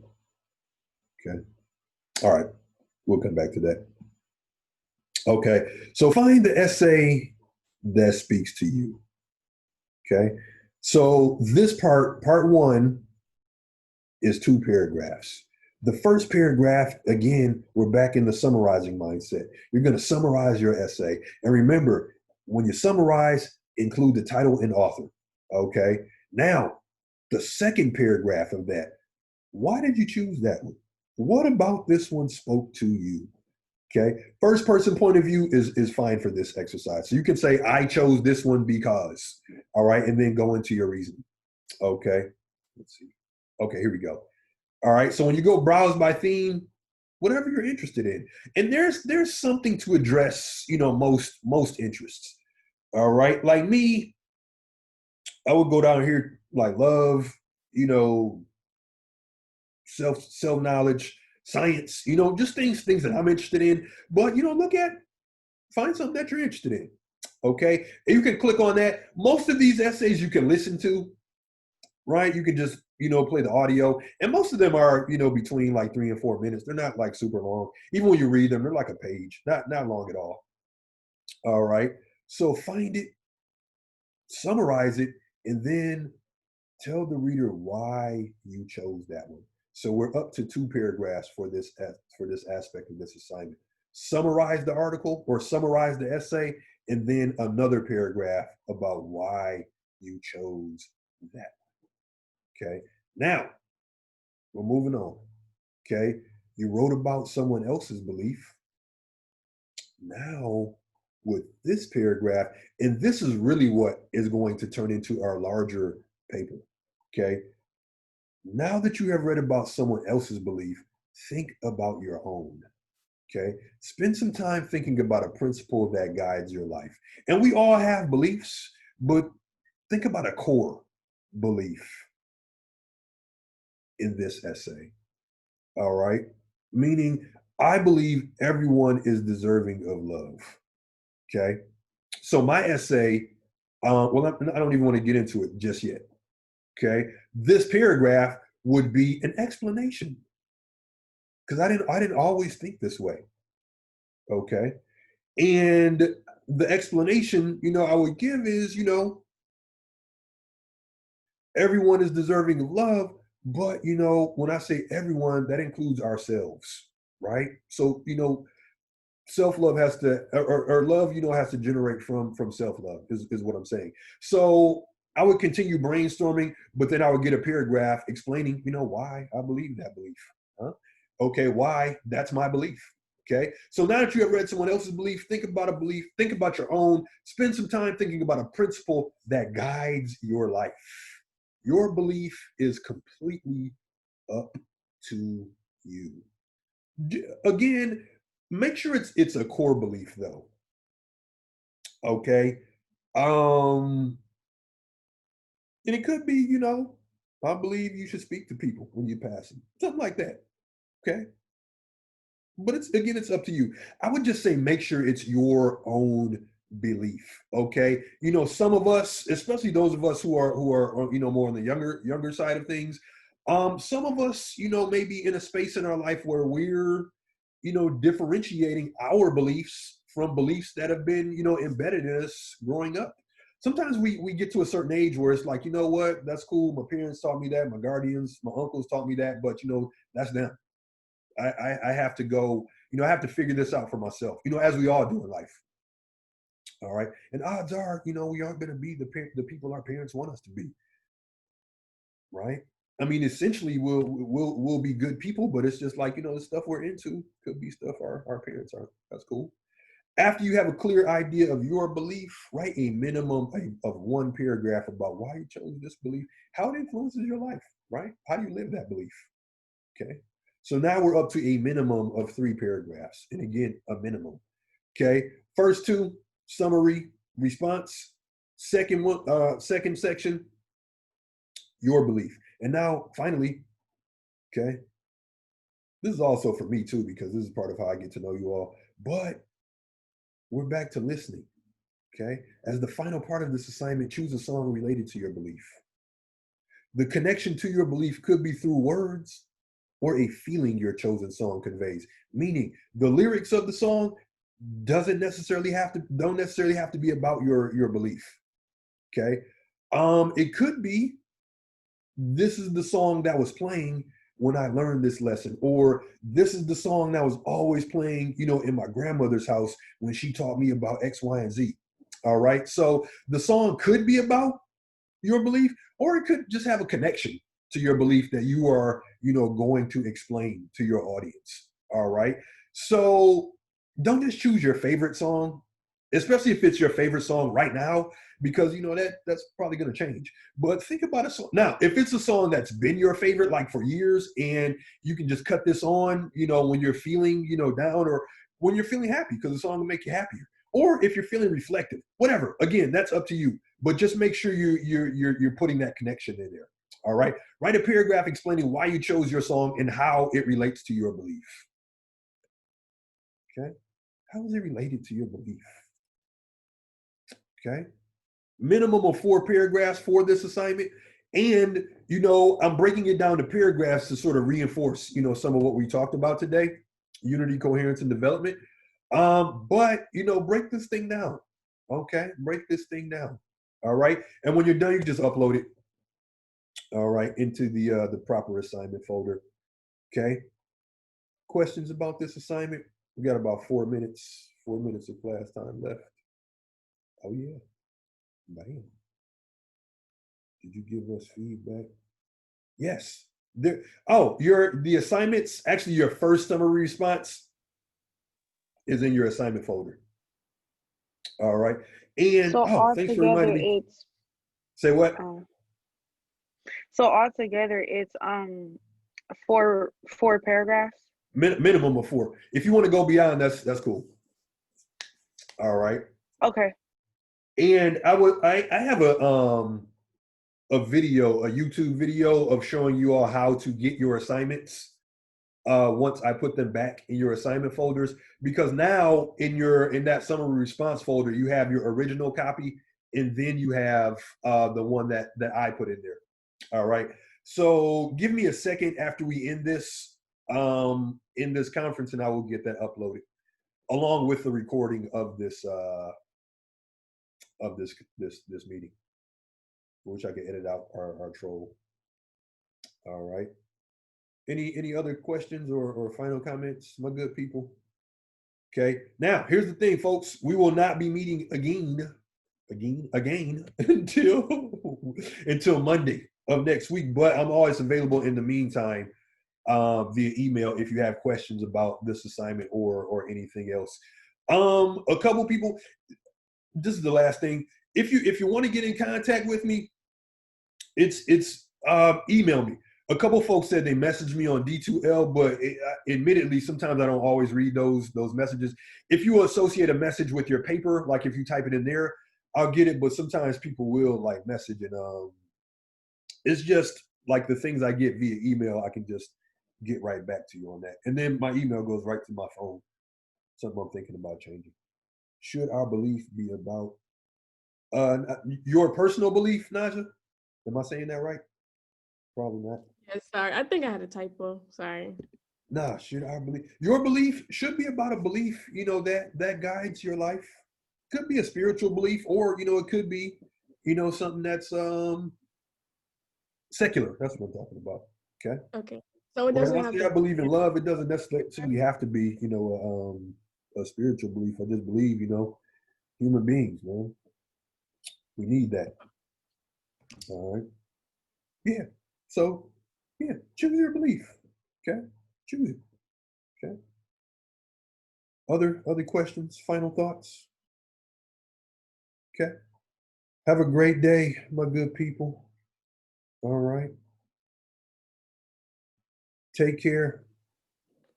Okay. All right. We'll come back to that. Okay. So find the essay that speaks to you. Okay. So this part 1 is 2 paragraphs. The first paragraph, again, we're back in the summarizing mindset. You're going to summarize your essay. And remember, when you summarize, include the title and author. Okay. Now, the second paragraph of that. Why did you choose that one? What about this one spoke to you? Okay. First person point of view is fine for this exercise. So you can say, I chose this one because, all right, and then go into your reason. Okay. Let's see. Okay, here we go. All right. So when you go browse by theme, whatever you're interested in, and there's something to address, most interests. All right. Like me, I would go down here like love, self-knowledge, science, just things that I'm interested in. But find something that you're interested in. Okay. And you can click on that. Most of these essays you can listen to, right? You can just, play the audio. And most of them are, between like 3 and 4 minutes. They're not like super long. Even when you read them, they're like a page, not long at all. All right. So find it, summarize it, and then tell the reader why you chose that one. So we're up to 2 paragraphs for this aspect of this assignment. Summarize the article or summarize the essay, and then another paragraph about why you chose that. Okay. Now we're moving on. Okay. You wrote about someone else's belief. Now with this paragraph, and this is really what is going to turn into our larger paper. Okay. Now that you have read about someone else's belief, think about your own. Okay. Spend some time thinking about a principle that guides your life. And we all have beliefs, but think about a core belief in this essay. All right. Meaning, I believe everyone is deserving of love. Okay. So my essay, I don't even want to get into it just yet. Okay. This paragraph would be an explanation, because I didn't always think this way. Okay. And the explanation, I would give is, everyone is deserving of love, but, when I say everyone, that includes ourselves, right? So, self-love has to, or love, has to generate from self-love is what I'm saying. So I would continue brainstorming, but then I would get a paragraph explaining, why I believe that belief. Huh? Okay, why that's my belief. Okay, so now that you have read someone else's belief, think about a belief, think about your own, spend some time thinking about a principle that guides your life. Your belief is completely up to you. Again, make sure it's a core belief though. Okay. And it could be, I believe you should speak to people when you pass them. Something like that. Okay. But it's up to you. I would just say make sure it's your own belief. Okay. Some of us, especially those of us who are more on the younger side of things, some of us, may be in a space in our life where we're, differentiating our beliefs from beliefs that have been, embedded in us growing up. Sometimes we get to a certain age where it's like, what, that's cool. My parents taught me that. My guardians, my uncles taught me that, but that's them. I have to go, I have to figure this out for myself, as we all do in life. All right. And odds are, we aren't going to be the people our parents want us to be. Right. I mean, essentially we'll be good people, but it's just like, the stuff we're into could be stuff our parents aren't. That's cool. After you have a clear idea of your belief, write a minimum of 1 paragraph about why you chose this belief, how it influences your life, right? How do you live that belief? Okay. So now we're up to a minimum of 3 paragraphs. And again, a minimum. Okay. First 2, summary, response. Second section, your belief. And now finally, okay, this is also for me too, because this is part of how I get to know you all, but we're back to listening. Okay. As the final part of this assignment, choose a song related to your belief. The connection to your belief could be through words or a feeling your chosen song conveys, meaning the lyrics of the song don't necessarily have to be about your belief. Okay. It could be, this is the song that was playing when I learned this lesson, or this is the song that was always playing, in my grandmother's house when she taught me about X, Y, and Z. All right. So the song could be about your belief, or it could just have a connection to your belief that you are, going to explain to your audience. All right. So don't just choose your favorite song, especially if it's your favorite song right now, because that's probably going to change. But think about a song now. If it's a song that's been your favorite like for years, and you can just cut this on, when you're feeling, down, or when you're feeling happy, because the song will make you happier. Or if you're feeling reflective, whatever. Again, that's up to you. But just make sure you're putting that connection in there. All right. Write a paragraph explaining why you chose your song and how it relates to your belief. Okay. How is it related to your belief? Okay. Minimum of 4 paragraphs for this assignment. And, I'm breaking it down to paragraphs to sort of reinforce, some of what we talked about today, unity, coherence, and development. But, break this thing down. Okay. Break this thing down. All right. And when you're done, you can just upload it. All right. Into the proper assignment folder. Okay. Questions about this assignment? We got about 4 minutes of class time left. Oh yeah. Bam. Did you give us feedback? Yes. The assignments, actually your first summary response is in your assignment folder. All right. And So thanks for reminding me. it's Say what? so altogether it's 4 paragraphs. Minimum of 4. If you want to go beyond, that's cool. All right. Okay. And I have a video, a YouTube video of showing you all how to get your assignments once I put them back in your assignment folders, because now in that summary response folder, you have your original copy, and then you have the one that I put in there. All right. So give me a second after we end this conference, and I will get that uploaded along with the recording of this meeting, which I can edit out our troll. All right. Any other questions or final comments, my good people? Okay. Now, here's the thing, folks. We will not be meeting again until Monday of next week. But I'm always available in the meantime via email if you have questions about this assignment or anything else. A couple people. This is the last thing. If you want to get in contact with me, it's email me. A couple folks said they messaged me on D2L, but admittedly, sometimes I don't always read those messages. If you associate a message with your paper, like if you type it in there, I'll get it. But sometimes people will like message, and it's just like the things I get via email, I can just get right back to you on that. And then my email goes right to my phone. Something I'm thinking about changing. Should our belief be about your personal belief, Naja? Am I saying that right? Probably not. Yes, sorry. I think I had a typo. Sorry. Nah, your belief should be about a belief, that guides your life. Could be a spiritual belief, or it could be, something that's secular. That's what I'm talking about. Okay. Okay. So it When doesn't I have say to. I believe in love, it doesn't necessarily have to be, a spiritual belief. I just believe, human beings, man. We need that. All right. Yeah. So, yeah, choose your belief. Okay. Choose it. Okay. Other questions, final thoughts? Okay. Have a great day, my good people. All right. Take care.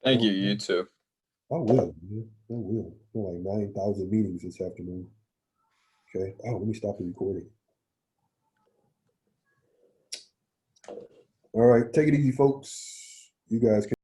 Thank you. You too. I will. Yeah, I will. Like 9,000 meetings this afternoon. Okay. Oh, let me stop the recording. All right. Take it easy, folks. You guys can.